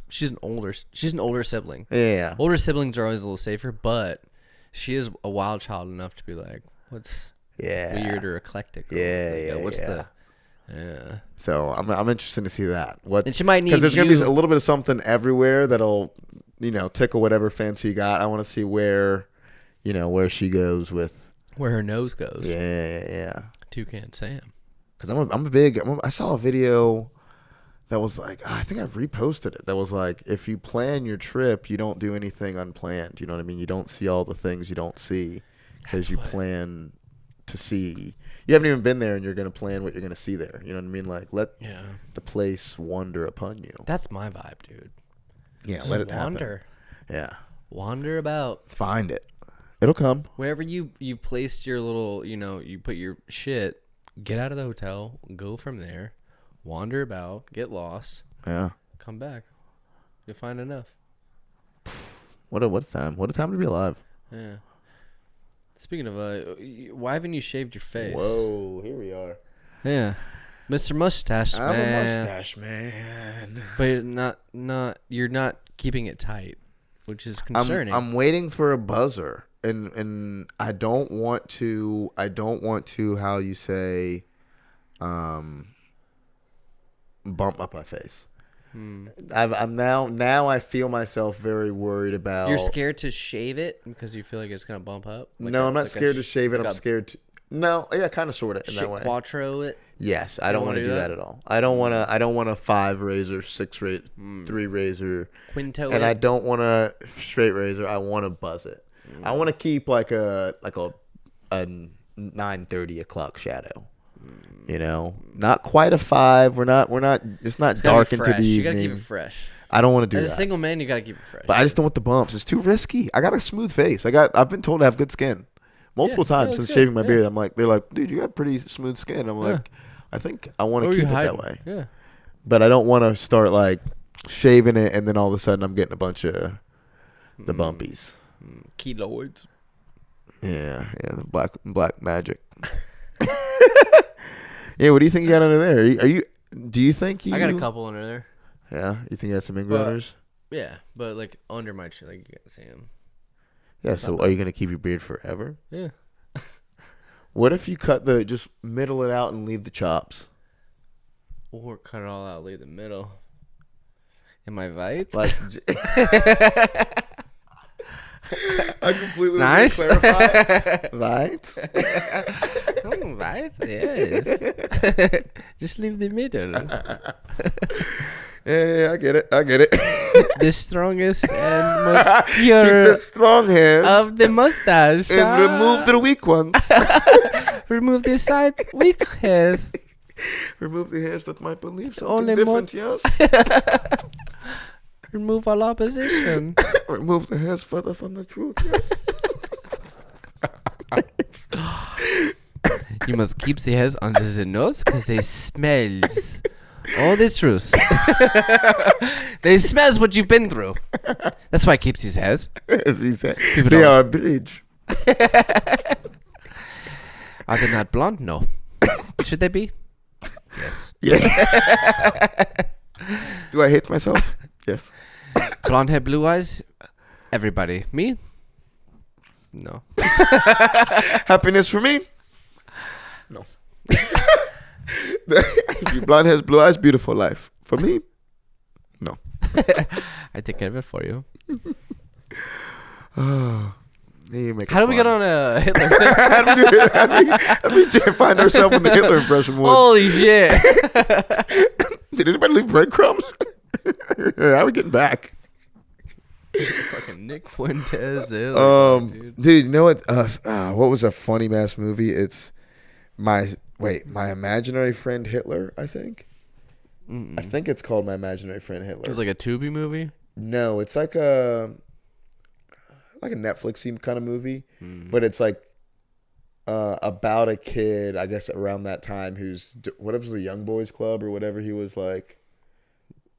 She's an older sibling. Yeah. Older siblings are always a little safer, but she is a wild child enough to be like, what's Yeah. weird or eclectic? Or Yeah, like, what's yeah. the yeah. So I'm interested to see that. What, And she might need because there's gonna be you- a little bit of something everywhere that'll, tickle whatever fancy you got. I want to see where she goes with. Where her nose goes. Yeah. Toucan Sam. Because I saw a video that was like, I think I've reposted it. That was like, if you plan your trip, you don't do anything unplanned. You know what I mean? You don't see all the things you don't see because you plan to see. You haven't even been there, and you're going to plan what you're going to see there. You know what I mean? Like, let the place wander upon you. That's my vibe, dude. Yeah, Just let it wander. happen. Yeah. Wander about. Find it. It'll come. Wherever you placed your little, you put your shit, get out of the hotel, go from there, wander about, get lost, Yeah. come back. You'll find enough. What a time. What a time to be alive. Yeah. Speaking of, why haven't you shaved your face? Whoa, here we are. Yeah. Mr. Mustache I'm Man. a mustache man. But you're not keeping it tight, which is concerning. I'm waiting for a buzzer, and I don't want to how you say, bump up my face. I'm now I feel myself very worried about. You're scared to shave it because you feel like it's gonna bump up. No, I'm not scared to shave it. I'm scared to. No, yeah, kind of, sort of in that way. Quattro it. Yes, I don't want to do that at all. I don't want a 5 razor, 6 razor, 3 razor, Quinto and it. I don't want a straight razor. I want to buzz it. I want to keep like a 9:30 o'clock shadow. Not quite a 5. We're not. It's not It's gotta dark be into fresh. the You gotta evening. keep it fresh. I don't want to do As a that. single man, you gotta keep it fresh. But I just don't want the bumps. It's too risky. I got a smooth face. I've been told I have good skin. Multiple Yeah, times that's since good. shaving my Yeah. beard, they're like, dude, you got pretty smooth skin. I'm like, I think I want Or to you keep it hiding. that way. Yeah. But I don't want to start like shaving it and then all of a sudden I'm getting a bunch of the bumpies. Keloids. Yeah, the black magic. Yeah, what do you think you got under there? Do you think you? I got a couple under there. Yeah, you think you had some ingrowers? Yeah, but like under my chin, like you gotta see them. Yeah. So are you gonna keep your beard forever? Yeah. What if you just middle it out and leave the chops? Or cut it all out, leave the middle. Am I right? Like, I completely Nice. clarify. Right? Oh, right? Yes. Just leave the middle. Yeah, I get it. The strongest and most Keep pure the strong hands of the mustache. and remove the weak ones. Remove the side weak hairs. Remove the hairs that might believe something Only different, yes? Remove all opposition. Remove the hairs further from the truth, yes? You must keep the hairs under the nose because they smells all the truth. They smells what you've been through. That's why I keep these hairs. As he said, People they don't- are a bridge. Are they not blonde? No. Should they be? Yes. Yeah. Do I hate myself? Yes. Blonde hair, blue eyes. Everybody. Me? No. Happiness for me? No. You blonde hairs, blue eyes, beautiful life. For me? No. I take care of it for you. You make it How do we get fun. on a Hitler? How do we find ourselves in the Hitler impression woods? Holy shit. Did anybody leave breadcrumbs? How are we getting back? Fucking Nick Fuentes. Dude. Dude, you know what? What was a funny ass movie? It's my imaginary friend Hitler. I think. I think it's called My Imaginary Friend Hitler. It was like a Tubi movie? No, it's like a Netflixy kind of movie, but it's like about a kid, I guess around that time, who's what was the Young Boys Club or whatever he was like.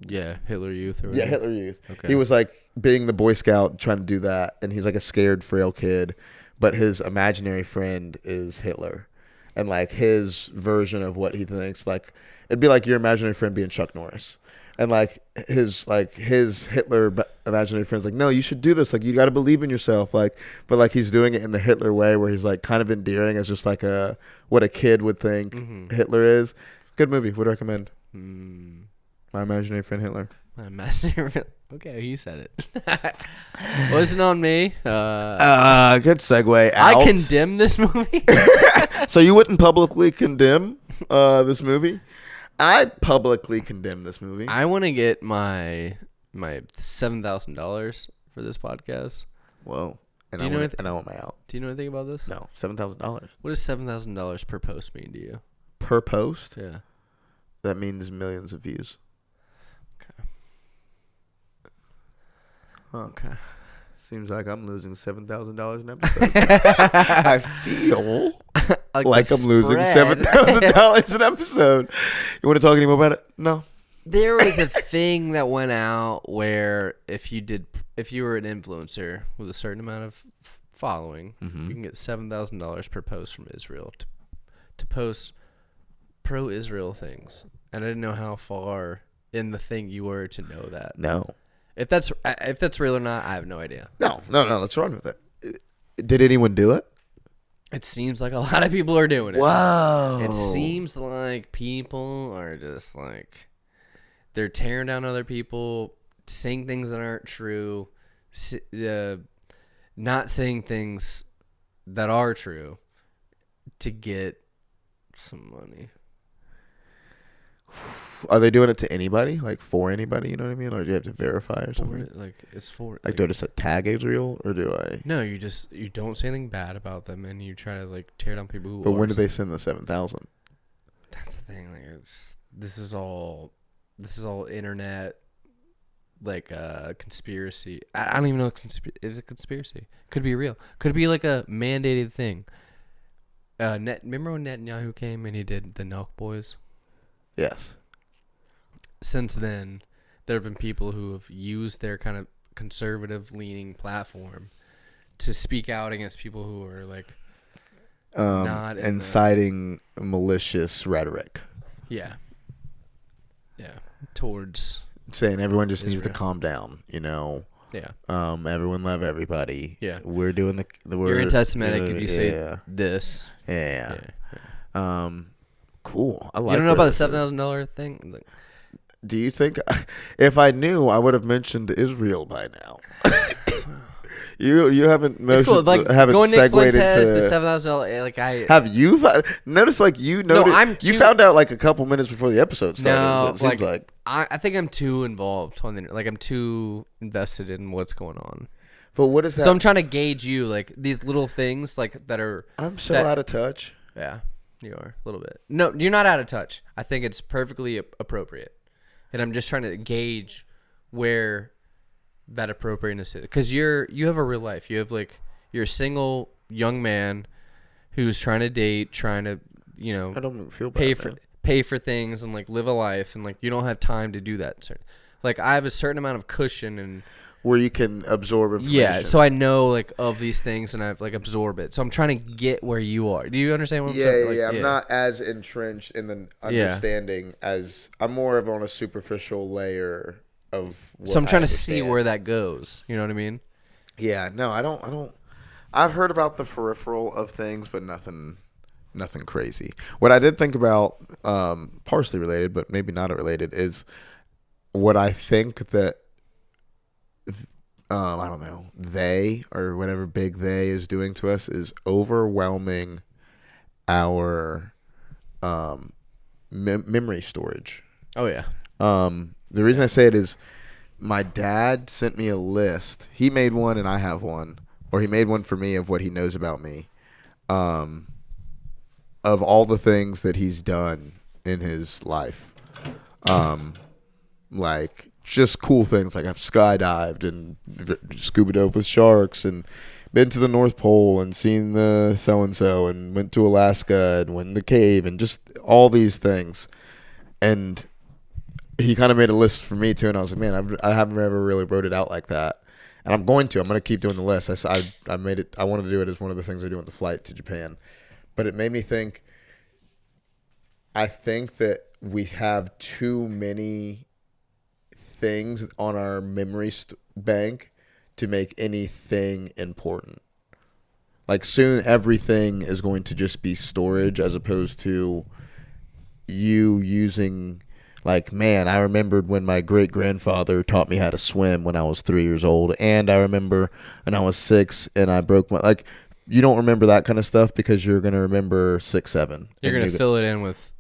Yeah, Hitler Youth. Or Yeah, whatever. Hitler Youth. Okay. He was like being the Boy Scout, trying to do that, and he's like a scared, frail kid, but his imaginary friend is Hitler, and like his version of what he thinks, like it'd be like your imaginary friend being Chuck Norris, and like his Hitler imaginary friend's like, no, you should do this, like you got to believe in yourself, like, but like he's doing it in the Hitler way, where he's like kind of endearing as just like what a kid would think Hitler is. Good movie, would recommend. My Imaginary Friend Hitler. My imaginary. Okay, he said it. Wasn't on me. Good segue out. I condemn this movie. So you wouldn't publicly condemn this movie? I publicly condemn this movie. I want to get my $7,000 for this podcast. Whoa. And Do I you know want anyth- and I want my out. Do you know anything about this? No, $7,000 What does $7,000 per post mean to you? per post. Yeah. That means millions of views. Okay. Seems like I'm losing $7,000 an episode. I feel like the I'm losing spread. $7,000 an episode. You want to talk any more about it? No. There was a thing that went out where if you were an influencer with a certain amount of following, you can get $7,000 per post from Israel to post pro-Israel things. And I didn't know how far in the thing you were to know that. No. If that's real or not, I have no idea. No. Let's run with it. Did anyone do it? It seems like a lot of people are doing it. Whoa. It seems like people are just like they're tearing down other people, saying things that aren't true, not saying things that are true to get some money. Are they doing it to anybody? Like for anybody? You know what I mean? Or do you have to verify or something? Like Do I just tag Israel or do I? no, you don't say anything bad about them, and you try to like tear down people who. But when are do they send the 7,000? That's the thing. Like, this is all internet, like conspiracy. I don't even know if it's a conspiracy. Could be real. Could be like a mandated thing. Remember when Netanyahu came and he did the Nelk Boys? Yes. Since then, there have been people who have used their kind of conservative-leaning platform to speak out against people who are like not in Inciting malicious rhetoric. yeah, towards Saying everyone just needs to Israel. calm down, you know. yeah. Everyone love everybody. Yeah. We're doing the You're anti-Semitic if you say this. Yeah. Yeah. Cool. I like You don't know about the where this is. $7,000 thing? Like, Do you think if I knew, I would have mentioned Israel by now? You haven't it's mentioned, cool. Like haven't going Nick segued Fuentes, into the $7,000. Like I Have you noticed? Like you noticed, I'm you too- found out like a couple minutes before the episode started. no, it seems like. I think I'm too involved on the like I'm too invested in what's going on. But what is that? So I'm trying to gauge you like these little things like that are. I'm so that- out of touch. Yeah, you are a little bit. No, you're not out of touch. I think it's perfectly appropriate, and I'm just trying to gauge where that appropriateness is, because you have a real life. You have you're a single young man who's trying to date, trying to I don't feel bad, pay for things and live a life, and you don't have time to do that. I have a certain amount of cushion and where you can absorb information. Yeah, so I know of these things and I've absorb it. So I'm trying to get where you are. Do you understand what I'm saying? Yeah. I'm not as entrenched in the understanding as I'm more of on a superficial layer of what So I'm trying I to see understand. where that goes. You know what I mean? Yeah, no, I don't I've heard about the peripheral of things, but nothing crazy. What I did think about, partially related, but maybe not related, is what I think that I don't know, they or whatever big they is doing to us is overwhelming our memory storage. Oh yeah. The reason I say it is my dad sent me a list. He made one and I have one, or he made one for me of what he knows about me, of all the things that he's done in his life. Just cool things, I've skydived and scuba dove with sharks and been to the North Pole and seen the so-and-so and went to Alaska and went in the cave and just all these things. And he kind of made a list for me too, and I was like, man, I haven't ever really wrote it out like that. And I'm going to keep doing the list. I made it. I wanted to do it as one of the things I do on the flight to Japan. But it made me think, I think that we have too many things on our memory bank to make anything important. Soon everything is going to just be storage as opposed to you using, man, I remembered when my great-grandfather taught me how to swim when I was 3 years old, and I remember when I was 6 and I broke my, you don't remember that kind of stuff because you're going to remember 6, 7. You're going to fill it in with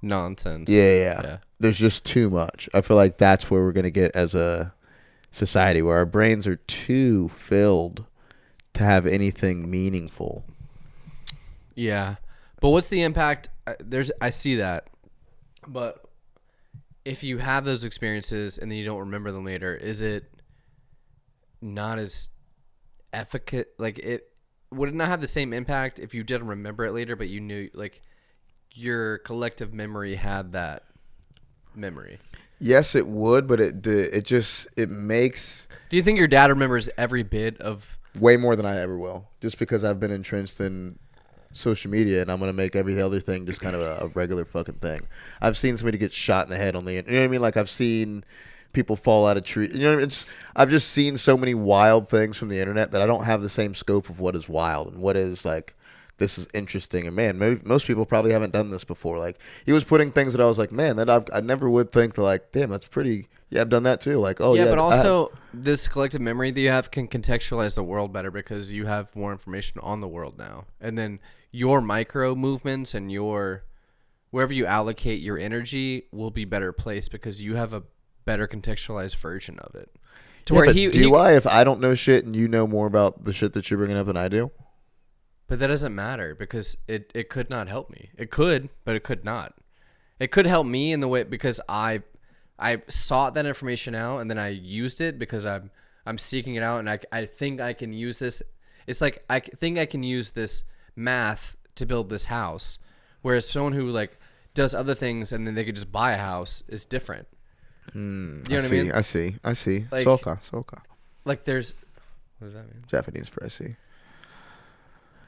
nonsense. Yeah. There's just too much. I feel like that's where we're going to get as a society, where our brains are too filled to have anything meaningful. Yeah. But what's the impact? I see that. But if you have those experiences and then you don't remember them later, is it not as efficacious? Would it not have the same impact if you didn't remember it later, but you knew, your collective memory had that memory? Yes, it would, but it makes Do you think your dad remembers every bit of way more than I ever will, just because I've been entrenched in social media and I'm gonna make every other thing just kind of a regular fucking thing. I've seen somebody get shot in the head on the internet. You know what I mean? I've seen people fall out of trees. You know what I mean? I've just seen so many wild things from the internet that I don't have the same scope of what is wild and what is this is interesting. And man, maybe most people probably haven't done this before. He was putting things that I was like, man, that I never would think to damn, that's pretty. Yeah, I've done that too. Yeah, but also this collective memory that you have can contextualize the world better because you have more information on the world now. And then your micro movements and wherever you allocate your energy will be better placed because you have a better contextualized version of it. If I don't know shit and you know more about the shit that you're bringing up than I do? But that doesn't matter because it could not help me. It could, but it could not. It could help me in the way because I sought that information out and then I used it because I'm seeking it out and I think I can use this. It's I think I can use this math to build this house, whereas someone who does other things and then they could just buy a house is different. You know what I mean? I see. Soka. There's, what does that mean? Japanese for I see.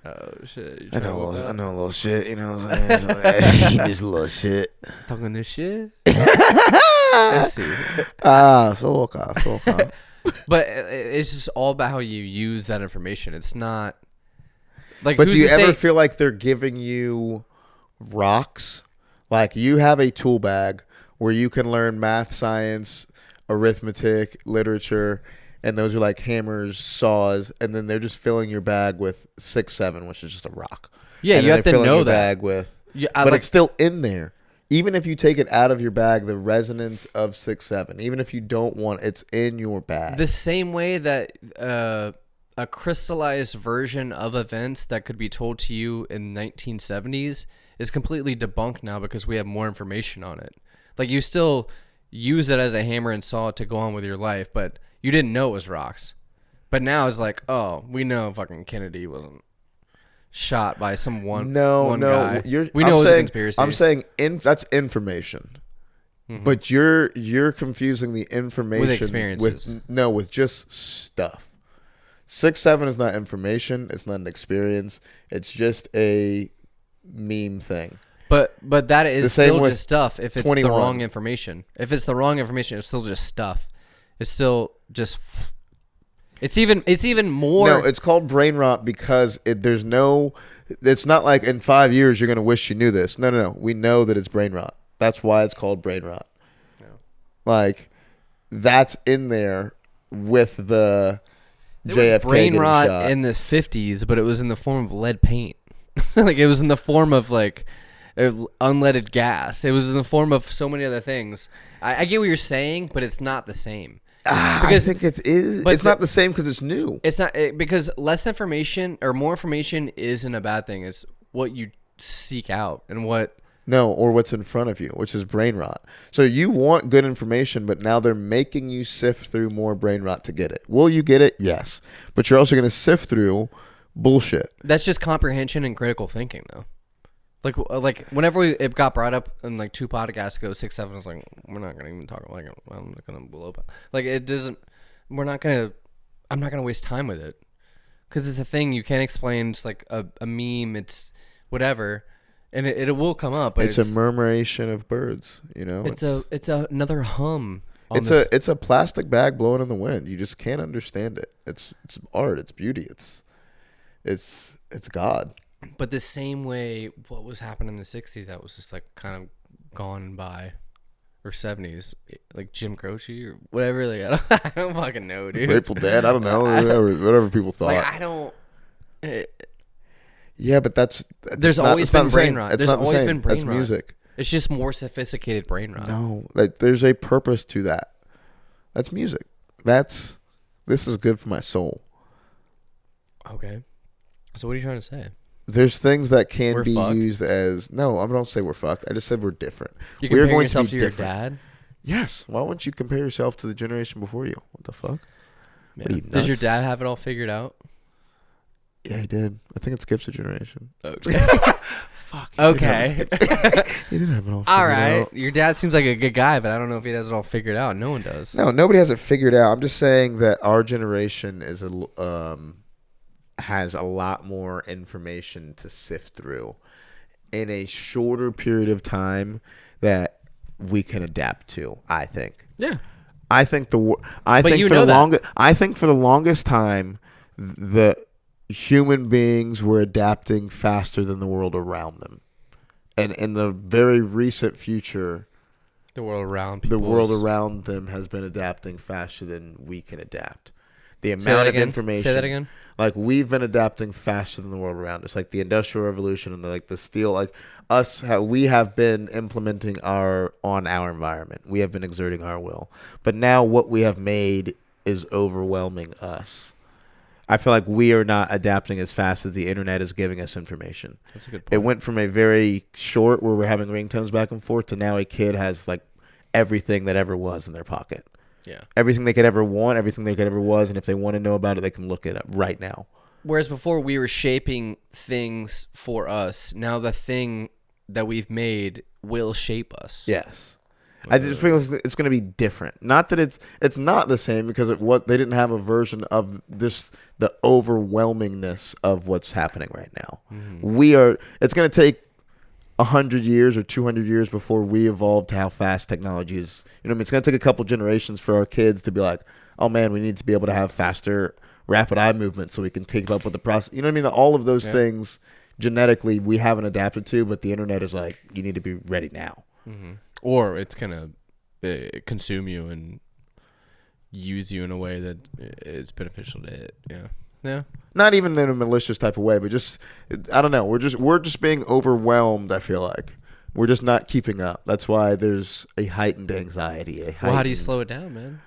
Oh shit! I know a little shit. You know what I'm saying? Just a little shit. Talking this shit. I see. Soka. But it's just all about how you use that information. It's not But do you ever feel like they're giving you rocks? You have a tool bag where you can learn math, science, arithmetic, literature, and those are hammers, saws, and then they're just filling your bag with 6, 7, which is just a rock. Yeah, and you have to know your that. Bag with, but it's still in there. Even if you take it out of your bag, the resonance of 6, 7, even if you don't want, it's in your bag. The same way that a crystallized version of events that could be told to you in 1970s is completely debunked now because we have more information on it. Like, you still use it as a hammer and saw to go on with your life, but you didn't know it was rocks. But now it's like, oh, we know fucking Kennedy wasn't shot by some one guy. We know it was a conspiracy. I'm saying that's information. But you're confusing the information with experiences. With just stuff. 6'7" is not information. It's not an experience. It's just a meme thing. But that is still just stuff. If it's 21. the wrong information, it's still just stuff. It's still just. It's even more. No, it's called brain rot because there's no. It's not like in 5 years you're gonna wish you knew this. No. We know that it's brain rot. That's why it's called brain rot. Yeah. Like, that's in there with the there JFK was brain rot shot. in the 50s, but it was in the form of lead paint. Like, it was in the form of like unleaded gas. It was in the form of so many other things. I get what you're saying, but it's not the same. Because I think it is. It's not the same because it's new. It's not because less information or more information isn't a bad thing. It's what you seek out and what. No, or what's in front of you, which is brain rot. So you want good information, but now they're making you sift through more brain rot to get it. Will you get it? Yes. But you're also going to sift through bullshit. That's just comprehension and critical thinking, though. Like whenever it got brought up in like 2 podcasts ago, 6'7" was like, we're not going to even talk like I'm not going to blow up. Like, it doesn't. I'm not going to waste time with it because it's a thing you can't explain. It's like a meme. It's whatever. And it will come up, but it's a murmuration of birds, you know. It's another hum. It's a plastic bag blowing in the wind. You just can't understand it. It's art. It's beauty. It's God. But the same way, what was happening in the 60s that was just like kind of gone by, or 70s, like Jim Croce or whatever. Like, I don't fucking know, dude. Grateful Dead. I don't know. Whatever people thought. Like, I don't. Yeah, but there's always been brain rot. There's always been brain rot. That's music. It's just more sophisticated brain rot. No, like, there's a purpose to that. That's music. This is good for my soul. Okay. So what are you trying to say? There's things that can We're be fucked? used as no. I don't say we're fucked. I just said we're different. You're We're comparing going yourself to be to your different. dad? Yes. Why wouldn't you compare yourself to the generation before you? What the fuck? Yeah. What are you, Does your nuts? dad have it all figured out? Yeah, he did. I think it skips a generation. Okay. Fuck. Okay. He didn't have it all figured All right. out. Your dad seems like a good guy, but I don't know if he has it all figured out. No one does. No, nobody has it figured out. I'm just saying that our generation has a lot more information to sift through in a shorter period of time that we can adapt to. I think. Yeah. I think for the longest time, the human beings were adapting faster than the world around them, and in the very recent future, The world around them has been adapting faster than we can adapt. The amount of information. Say that again. Like, we've been adapting faster than the world around us. Like the Industrial Revolution and like the steel. Like we have been implementing on our environment. We have been exerting our will. But now what we have made is overwhelming us. I feel like we are not adapting as fast as the internet is giving us information. That's a good point. It went from a very short where we're having ringtones back and forth to now a kid has like everything that ever was in their pocket. Yeah. Everything they could ever want, everything they could ever was, and if they want to know about it, they can look it up right now. Whereas before we were shaping things for us, now the thing that we've made will shape us. Yes. I just feel it's going to be different. Not that it's not the same because they didn't have a version of the overwhelmingness of what's happening right now. Mm-hmm. It's going to take 100 years or 200 years before we evolve to how fast technology is. You know what I mean? It's going to take a couple generations for our kids to be like, oh man, we need to be able to have faster rapid eye movement so we can keep up with the process. You know what I mean? All of those things genetically we haven't adapted to, but the internet is like, you need to be ready now. Mm-hmm. Or it's going to consume you and use you in a way that is beneficial to it. Yeah. Yeah. Not even in a malicious type of way, but just, I don't know. We're just being overwhelmed, I feel like. We're just not keeping up. That's why there's a heightened anxiety. Well, how do you slow it down, man?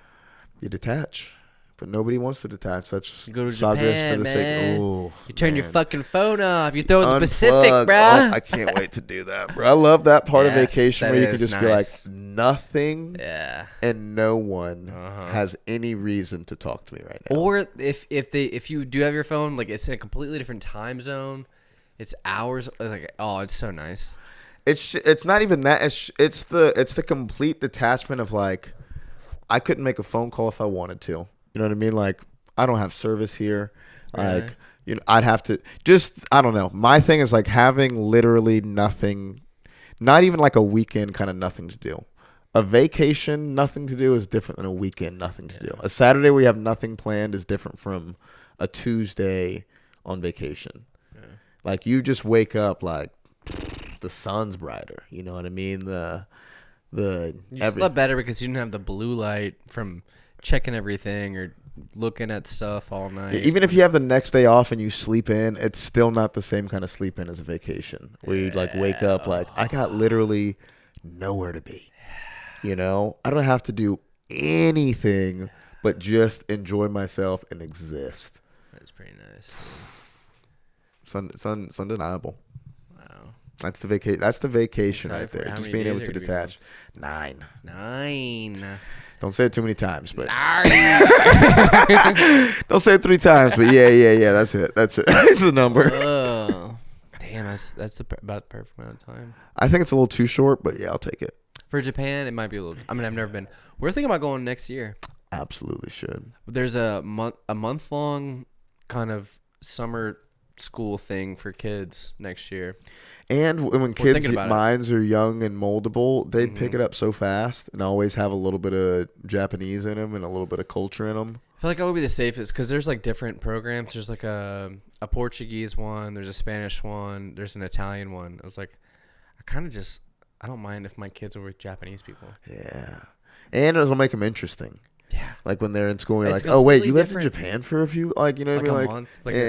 You detach. But nobody wants to detach. That's You go to Sagres Japan, for the man. sake. Ooh, You turn your man. fucking phone off. You throw it in the Pacific, Unplug. bruh. Oh, I can't wait to do that, bro. I love that part of Yes, vacation that where you can is just nice. be like, nothing Yeah. and no one Uh-huh. has any reason to talk to me right now. Or if you do have your phone, like it's in a completely different time zone. It's hours. Like, oh, it's so nice. It's not even that. It's the complete detachment of like, I couldn't make a phone call if I wanted to. You know what I mean? Like, I don't have service here. Really? Like, you know, I'd have to just, I don't know. My thing is like having literally nothing, not even like a weekend kind of nothing to do. A vacation, nothing to do is different than a weekend, nothing to do. A Saturday where you have nothing planned is different from a Tuesday on vacation. Yeah. Like, you just wake up like the sun's brighter. You know what I mean? You slept better because you didn't have the blue light from checking everything or looking at stuff all night. Even if you have the next day off and you sleep in, it's still not the same kind of sleep in as a vacation where you like wake up like, I got literally nowhere to be. You know, I don't have to do anything but just enjoy myself and exist. That's pretty nice. It's undeniable. Wow. That's the vacation. That's the vacation Excited right for there. it. How Just many being days able are to you gonna be detach. 9. 9. Don't say it too many times, but Nine. don't say it 3 times. But yeah. That's it. That's the number. Oh, damn, that's about the perfect amount of time. I think it's a little too short, but yeah, I'll take it. For Japan, it might be a little. I mean, I've never been. We're thinking about going next year. Absolutely should. There's a month long kind of summer school thing for kids next year. And when kids' thinking about it. minds are young and moldable, they'd pick it up so fast and always have a little bit of Japanese in them and a little bit of culture in them. I feel like that would be the safest because there's like different programs. There's like a Portuguese one. There's a Spanish one. There's an Italian one. I was like, I don't mind if my kids are with Japanese people. Yeah. And it'll make them interesting. Yeah. Like when they're in school, and you're It's like, oh, wait, completely you lived in different. Japan for a few, like, you know what I Like mean? a month, like yeah.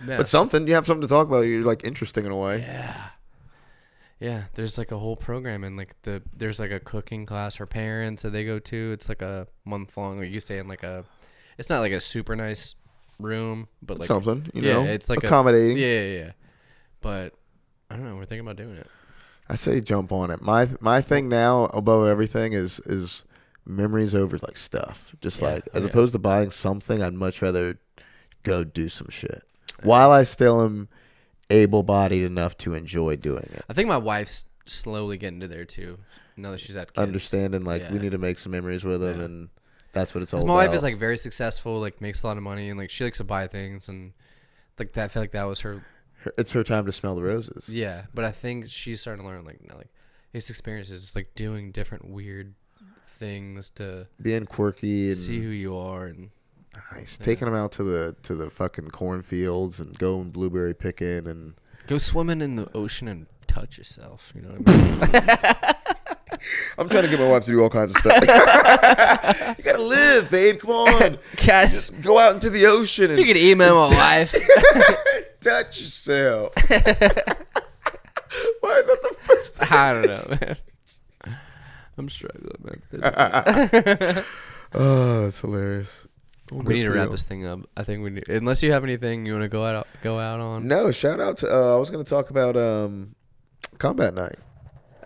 yeah. But you have something to talk about. You're like interesting in a way. Yeah, there's like a whole program and like there's like a cooking class for parents that they go to. It's like a month long. Like you stay in like it's not like a super nice room, but like Something, you know, it's like accommodating. Yeah. But I don't know. We're thinking about doing it. I say jump on it. My thing now above everything is memories over like stuff. Just like as opposed to buying something, I'd much rather go do some shit while I still am able-bodied enough to enjoy doing it. I think my wife's slowly getting to there too. Now that she's at kids. Understanding like we Yeah. need to make some memories with them, and that's what it's all Because about. my wife is like very successful, like makes a lot of money, and like she likes to buy things, and like that. I feel like that was her. It's her time to smell the roses. Yeah, but I think she's starting to learn like it's experiences, it's like doing different weird things to Being quirky and see who you are, and nice. Taking them out to the fucking cornfields and going blueberry picking and go swimming in the ocean and touch yourself. You know what I mean? I'm trying to get my wife to do all kinds of stuff. You gotta live, babe. Come on, Guys, go out into the ocean if you and could email my wife. touch yourself. Why is that the first thing? I don't know, man. I'm struggling, man. Oh, that's hilarious. Well, We good need to for wrap you. this thing up. I think we need, unless you have anything you want to go out on. No, shout out to. I was gonna talk about combat night.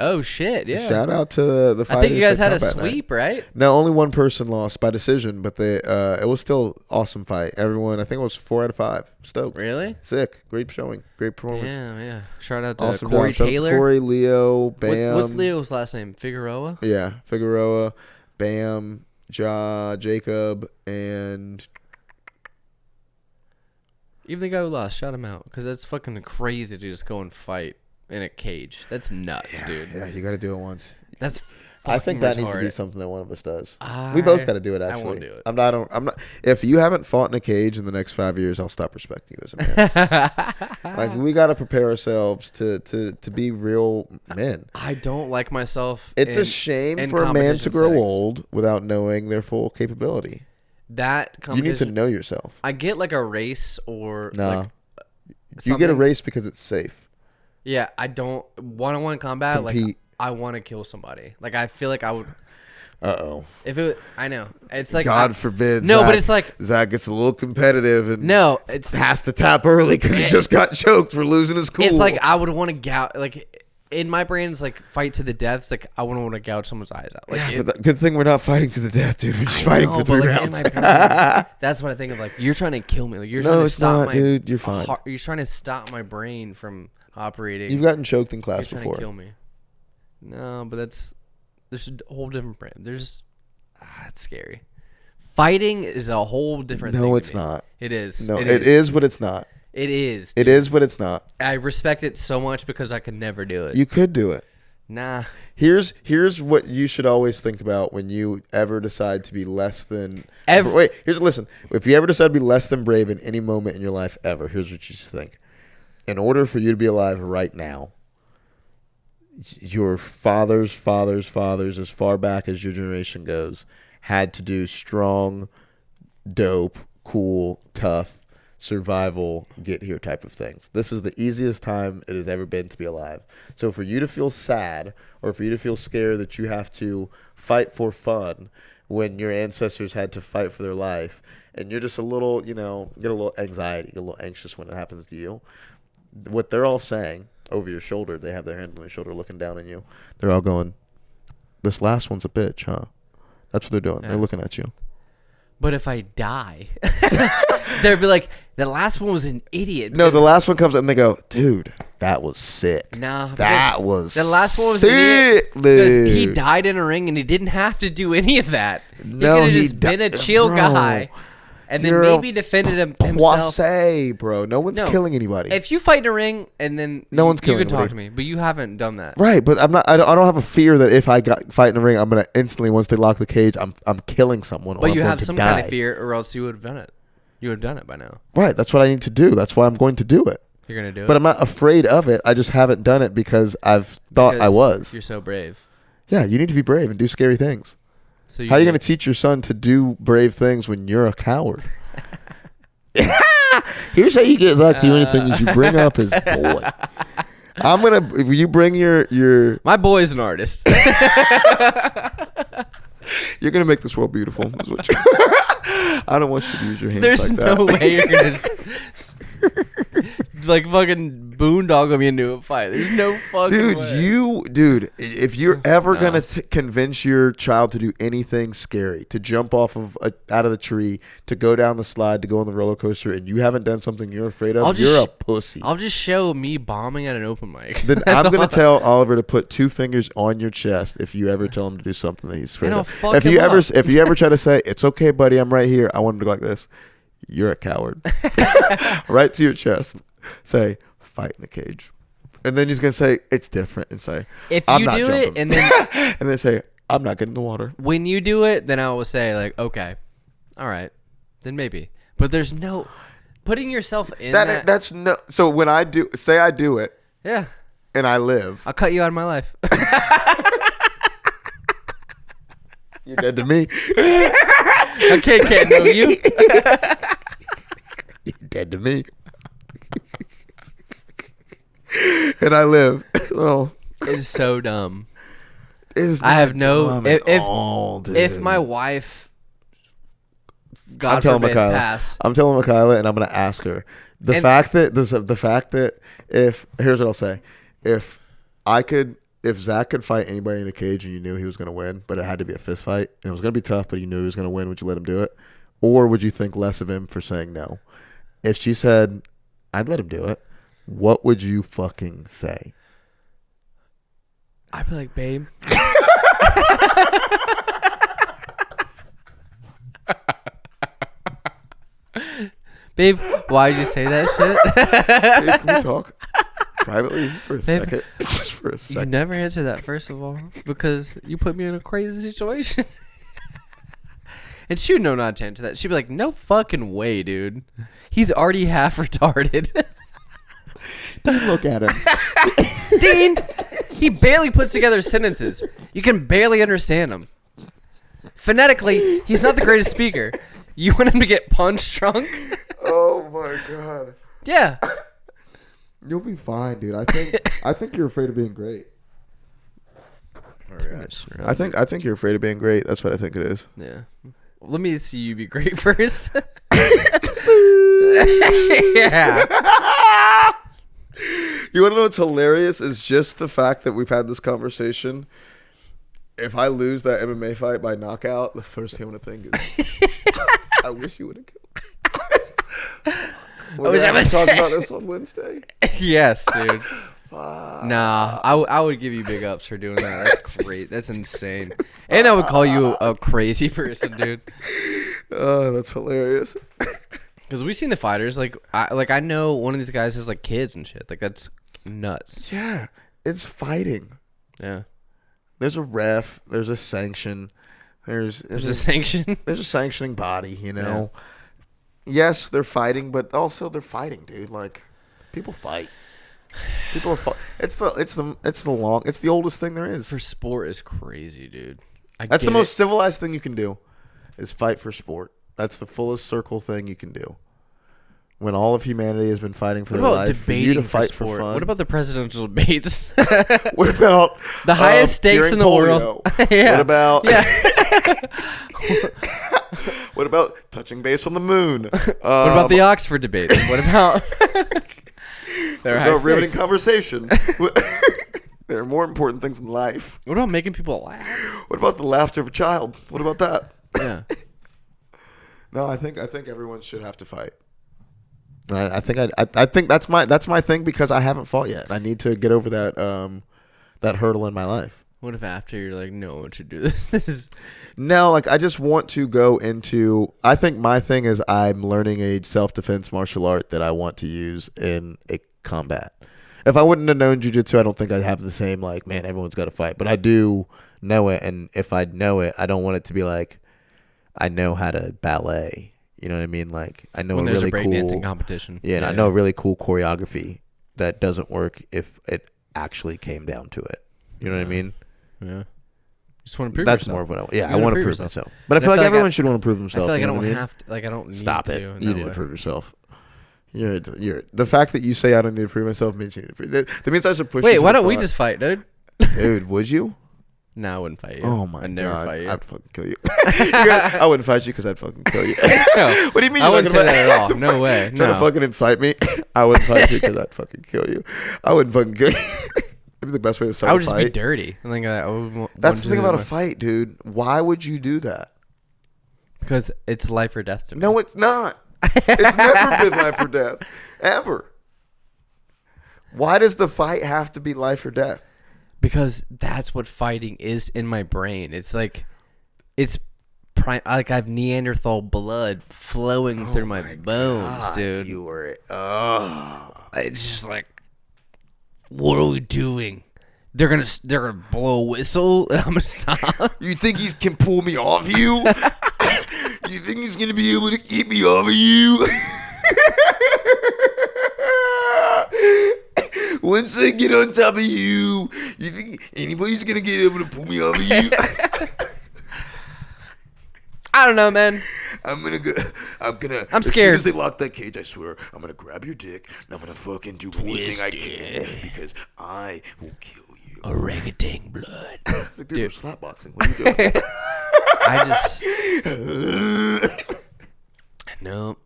Oh shit! Yeah. Shout out to the fighters. I think you guys at had a Combat Night. sweep, right? No, only one person lost by decision, but they it was still awesome fight. Everyone, I think it was 4 out of 5. Stoked. Really? Sick. Great showing. Great performance. Yeah. Shout out to Awesome Corey job. Shout out to Taylor. Corey, Leo, Bam. What's Leo's last name? Figueroa. Yeah, Figueroa, Bam, Jacob, and Even the guy who lost, shout him out, because that's fucking crazy to just go and fight in a cage. That's nuts, dude. yeah, you got to do it once. That's. I think that needs to be retarded. something that one of us does. We both got to do it. I Actually, won't do it. I'm not. If you haven't fought in a cage in the next 5 years, I'll stop respecting you as a man. Like we got to prepare ourselves to be real men. I don't like myself. It's a in shame for a man to competition grow settings. old without knowing their full capability. That You need to competition. know yourself. I get like a race or No. like. You get a something- race because it's safe. Yeah, I don't one-on-one combat. Like Compete. I want to kill somebody. Like I feel like I would. Uh-oh. If it, I know it's like God forbid. No, Zach, but it's like Zach gets a little competitive and no, it's has to tap early because he just got choked for losing his cool. It's like I would want to gouge. Like in my brain, it's like fight to the death. It's like I wouldn't want to gouge someone's eyes out. Like yeah, but good thing we're not fighting to the death, dude. We're just fighting for 3 like, rounds. in my brain, that's what I think of. Like you're trying to kill me. Like you're trying to it's stop not, my dude. You're fine. You're trying to stop my brain from operating. You've gotten choked in You're class trying before. to kill me. No, but there's a whole different brain. That's scary. Fighting is a whole different thing. No, to it's me. not. It is. No, it is, but it's not. It is. It is, but it's not. I respect it so much because I could never do it. You could do it. Nah. Here's what you should always think about when you ever decide to be less than. Listen. If you ever decide to be less than brave in any moment in your life ever, here's what you should think. In order for you to be alive right now, your fathers, as far back as your generation goes, had to do strong, dope, cool, tough, survival, get here type of things. This is the easiest time it has ever been to be alive. So for you to feel sad or for you to feel scared that you have to fight for fun when your ancestors had to fight for their life, and you're just a little, get a little anxiety, get a little anxious when it happens to you, what they're all saying over your shoulder, they have their hand on your shoulder looking down on you. They're all going, this last one's a bitch, huh? That's what they're doing. Yeah. They're looking at you. But if I die, they'd be like, the last one was an idiot. No, the last one comes up and they go, dude, that was sick. Nah. That was the last one was sick, because he died in a ring and he didn't have to do any of that. No, he could have just been a chill guy. And then maybe defended himself. Bro. No one's killing anybody. If you fight in a ring and then no one's killing you can anybody. talk to me, but you haven't done that. Right, but I'm not. I don't have a fear that if I fight in a ring, I'm gonna instantly once they lock the cage, I'm killing someone. But or you I'm have going some to die. kind of fear, or else you would have done it. You would have done it by now. Right, that's what I need to do. That's why I'm going to do it. You're gonna do it. But I'm not afraid of it. I just haven't done it because I've thought I was. You're so brave. Yeah, you need to be brave and do scary things. So how are you going to teach your son to do brave things when you're a coward? Here's how you get Zack to do anything: is you bring up his boy. If you bring your my boy's an artist. You're gonna make this world beautiful. Is what I don't want you to use your hands. There's like that. no way you're gonna like fucking boondoggle me into a fight. There's no fucking way. Dude, if you're ever gonna convince your child to do anything scary, to jump off of out of the tree, to go down the slide, to go on the roller coaster, and you haven't done something you're afraid of, you're a pussy. I'll just show me bombing at an open mic. Then I'm gonna tell Oliver to put 2 fingers on your chest if you ever tell him to do something that he's afraid of. If you ever try to say, "It's okay, buddy, I'm right here," I want him to go like this. You're a coward. Right to your chest. Say, fight in the cage. And then he's going to say, it's different. And say, if I'm you not do jumping. it, and then and then say, I'm not getting in the water. When you do it, then I will say, like, okay, all right, then maybe. But there's no putting yourself in that. That's no. So when I do it. Yeah. And I live. I'll cut you out of my life. You're dead to me. Okay, can't know you. You're dead to me. And I live. Oh, it's so dumb. It's I have no. If my wife, God forbid, passed, I'm telling Michaela, and I'm gonna ask her the fact that here's what I'll say: if Zack could fight anybody in a cage and you knew he was gonna win, but it had to be a fist fight and it was gonna be tough, but you knew he was gonna win, would you let him do it, or would you think less of him for saying no? If she said, I'd let him do it, what would you fucking say? I'd be like, babe. Babe, why'd you say that shit? Babe, can we talk privately for a second? Just for a second. You never answer that, first of all, because you put me in a crazy situation. And she would know not to answer that. She'd be like, no fucking way, dude. He's already half retarded. Don't look at him. Dean, he barely puts together sentences. You can barely understand him. Phonetically, he's not the greatest speaker. You want him to get punch drunk? Oh my god. Yeah. You'll be fine, dude. I think you're afraid of being great. I think you're afraid of being great. That's what I think it is. Yeah. Let me see you be great first. Yeah. You want to know what's hilarious is just the fact that we've had this conversation. If I lose that MMA fight by knockout, the first thing I'm going to think is, I wish you would have killed. We're going to talk about this on Wednesday. Yes, dude. Fuck. Nah, I would give you big ups for doing that. That's great. That's insane. And I would call you a crazy person, dude. Oh, that's hilarious. Because we've seen the fighters. I know one of these guys has like kids and shit. Like that's nuts. Yeah, it's fighting. Yeah. There's a ref. There's a sanction. There's a sanction. There's a sanctioning body. You know. Yeah. Yes, they're fighting, but also they're fighting, dude. Like, people fight. People are it's the oldest thing there is. For sport is crazy, dude. That's the most civilized thing you can do, is fight for sport. That's the fullest circle thing you can do. When all of humanity has been fighting for their life, for you to fight for fun. What about the presidential debates? What about the highest stakes in the world? Yeah. What about what about touching base on the moon? What about the Oxford debates? What about riveting conversation? There are more important things in life. What about making people laugh? What about the laughter of a child? What about that? Yeah. No, I think everyone should have to fight. I think that's my thing, because I haven't fought yet. I need to get over that hurdle in my life. What if after you're like, no one should do this? This is no, like, I just want to go into. I think my thing is I'm learning a self-defense martial art that I want to use in a combat. If I wouldn't have known jiu-jitsu, I don't think I'd have the same, like, man, everyone's got to fight. But I do know it, and if I know it, I don't want it to be like I know how to ballet. You know what I mean? Like, I know when a there's really a breakdancing competition. Yeah, and I know a really cool choreography that doesn't work if it actually came down to it. You know what I mean? Yeah. Just want to prove That's yourself. more of what I want. Yeah, I want to prove myself. But I feel like everyone should want to prove themselves. I feel like I don't have to. Like, I don't need Stop to. it. You need to prove yourself. You're the fact that you say I don't need to prove myself means you need to prove. That means I should push. Wait, why don't we just fight, dude? Dude, would you? No, I wouldn't fight you. Oh my god, I'd never fight you. I'd fucking kill you. I wouldn't fight you because I'd fucking kill you. No, what do you mean? I wouldn't say that at all. No way. Trying to fucking incite me? I wouldn't fight you because I'd fucking kill you. I wouldn't fucking kill you. It'd be the best way to start I would a just fight. be dirty. I think That's the thing about a fight, dude. Why would you do that? Because it's life or death to me. No, it's not. It's never been life or death, ever. Why does the fight have to be life or death? Because that's what fighting is in my brain. It's like, like I have Neanderthal blood flowing through my bones, God, dude. You were. It's just like, what are we doing? They're gonna blow a whistle and I'm gonna stop. You think he can pull me off you? You think he's gonna be able to keep me off of you? Once I get on top of you think anybody's gonna get able to pull me off of you? I don't know, man. I'm scared. I'm As soon scared. as they lock that cage, I swear, I'm gonna grab your dick and I'm gonna fucking do anything I can because I will kill you. Orangutan blood. It's like, dude, we're slap boxing. What are you doing? No.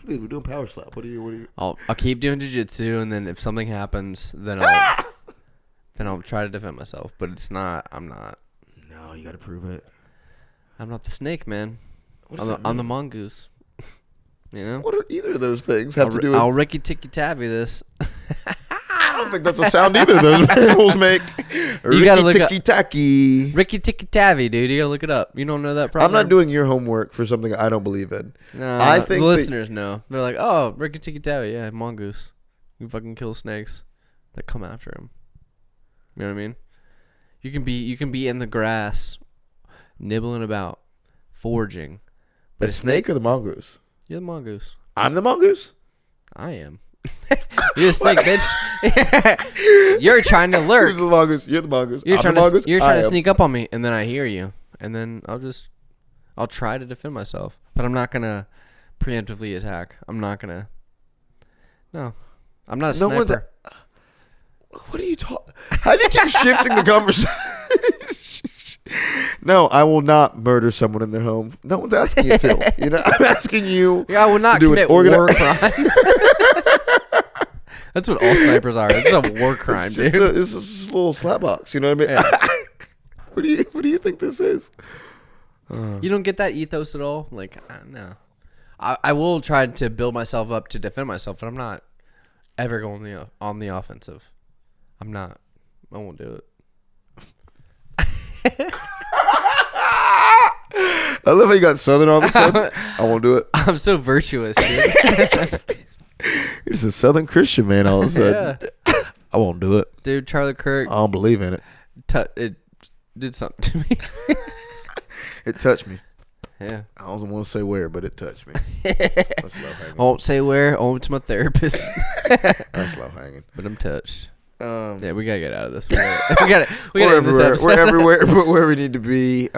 Dude, we're doing power slap. What are you? I'll keep doing jiu-jitsu, and then if something happens, then I'll try to defend myself. But I'm not. No, you gotta prove it. I'm not the snake, man. I'm the mongoose. You know? What do either of those things have to do with? I'll Ricky Ticky Tabby this. I don't think that's a sound either of those animals make. You gotta look up Ricky Tacky. Ricky Ticky Tabby, dude. You gotta look it up. You don't know that problem. I'm not doing your homework for something I don't believe in. No, I think the listeners know. They're like, oh, Ricky Ticky Tabby, yeah, mongoose. You fucking kill snakes that come after him. You know what I mean? You can be in the grass, nibbling about, foraging. But the snake or the mongoose? You're the mongoose. I'm the mongoose? I am. You're a snake, bitch. You're trying to lurk. Who's the mongoose? You're the mongoose. You're I'm trying the to sneak up on me, and then I hear you, and then I'll try to defend myself, but I'm not gonna preemptively attack. I'm not gonna. No, I'm not a sniper. What are you talking? How do you keep shifting the conversation? No, I will not murder someone in their home. No one's asking you to. You know, I'm asking you. Yeah, I will not to do commit war crimes. That's what all snipers are. It's a war crime, It's dude. just a little slap box. You know what I mean? Yeah. What do you think this is? You don't get that ethos at all? Like, no. I will try to build myself up to defend myself, but I'm not ever going on the offensive. I'm not. I won't do it. I love how you got Southern all of a sudden. I won't do it. I'm so virtuous, dude. You're just a Southern Christian man all of a sudden. Yeah. I won't do it. Dude, Charlie Kirk, I don't believe in it. it did something to me. It touched me. Yeah. I don't want to say where, but it touched me. That's low I hanging. won't say where. Only to my therapist. That's low hanging. But I'm touched. Yeah, Yeah, we gotta get out of this. We gotta we're end this everywhere. episode. We're everywhere, but where we need to be.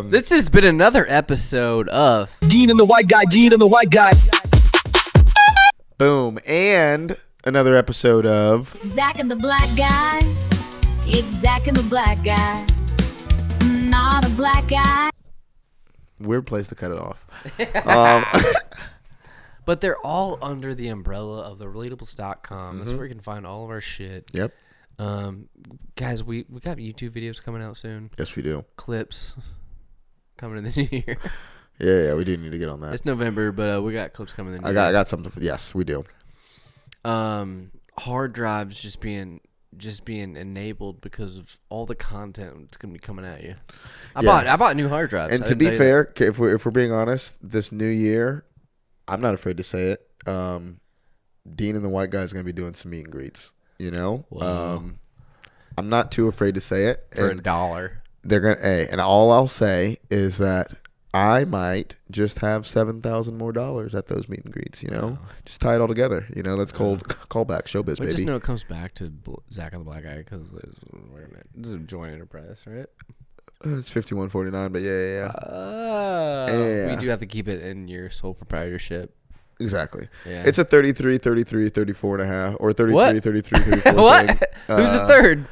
This has been another episode of Dean and the white guy, Dean and the white guy. Boom, and another episode of Zack and the black guy. It's Zack and the black guy. Not a black guy. Weird place to cut it off. But they're all under the umbrella of the relatables.com. That's where you can find all of our shit. Yep. Guys, we got YouTube videos coming out soon. Yes, we do. Clips coming in the new year. Yeah, we do need to get on that. It's November, but we got clips coming in the new I year. got something for. Yes, we do. Hard drives just being enabled because of all the content that's gonna be coming at you. I bought new hard drives. And I to didn't be tell you fair, if we're being honest, this new year, I'm not afraid to say it. Dean and the white guy is going to be doing some meet and greets. You know, Wow. I'm not too afraid to say it. for And $1. they're gonna, and all I'll say is that I might just have $7,000 more at those meet and greets. You know, just tie it all together. You know, that's called callback showbiz, We baby. just know it comes back to Zack and the Black Guy because this is a joint enterprise, right? It's 51.49, but yeah. We do have to keep it in your sole proprietorship. Exactly. Yeah. It's a 33, 33, 34 and a half, or 33, What? 33, 34 What? thing. Who's the third?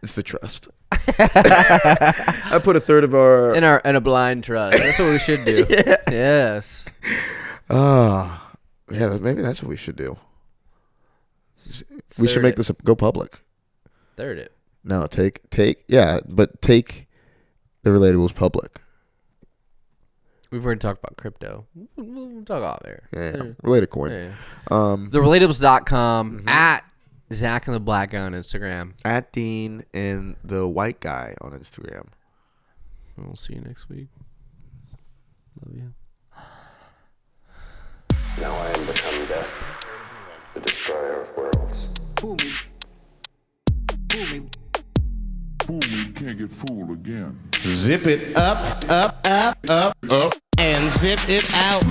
It's the trust. I put a third of our. In a blind trust. That's what we should do. Yeah. Yes. Yeah, maybe that's what we should do. We should make this go public. Third it. No, take the relatables public. We've already talked about crypto. We'll talk out there. Yeah, related coin. Yeah. The TheRelatables.com at Zack and the Black Guy on Instagram. at Dean and the white guy on Instagram. We'll see you next week. Love you. Now I am become death, the destroyer of worlds. Fool me, can't get fooled again. Zip it up, and zip it out.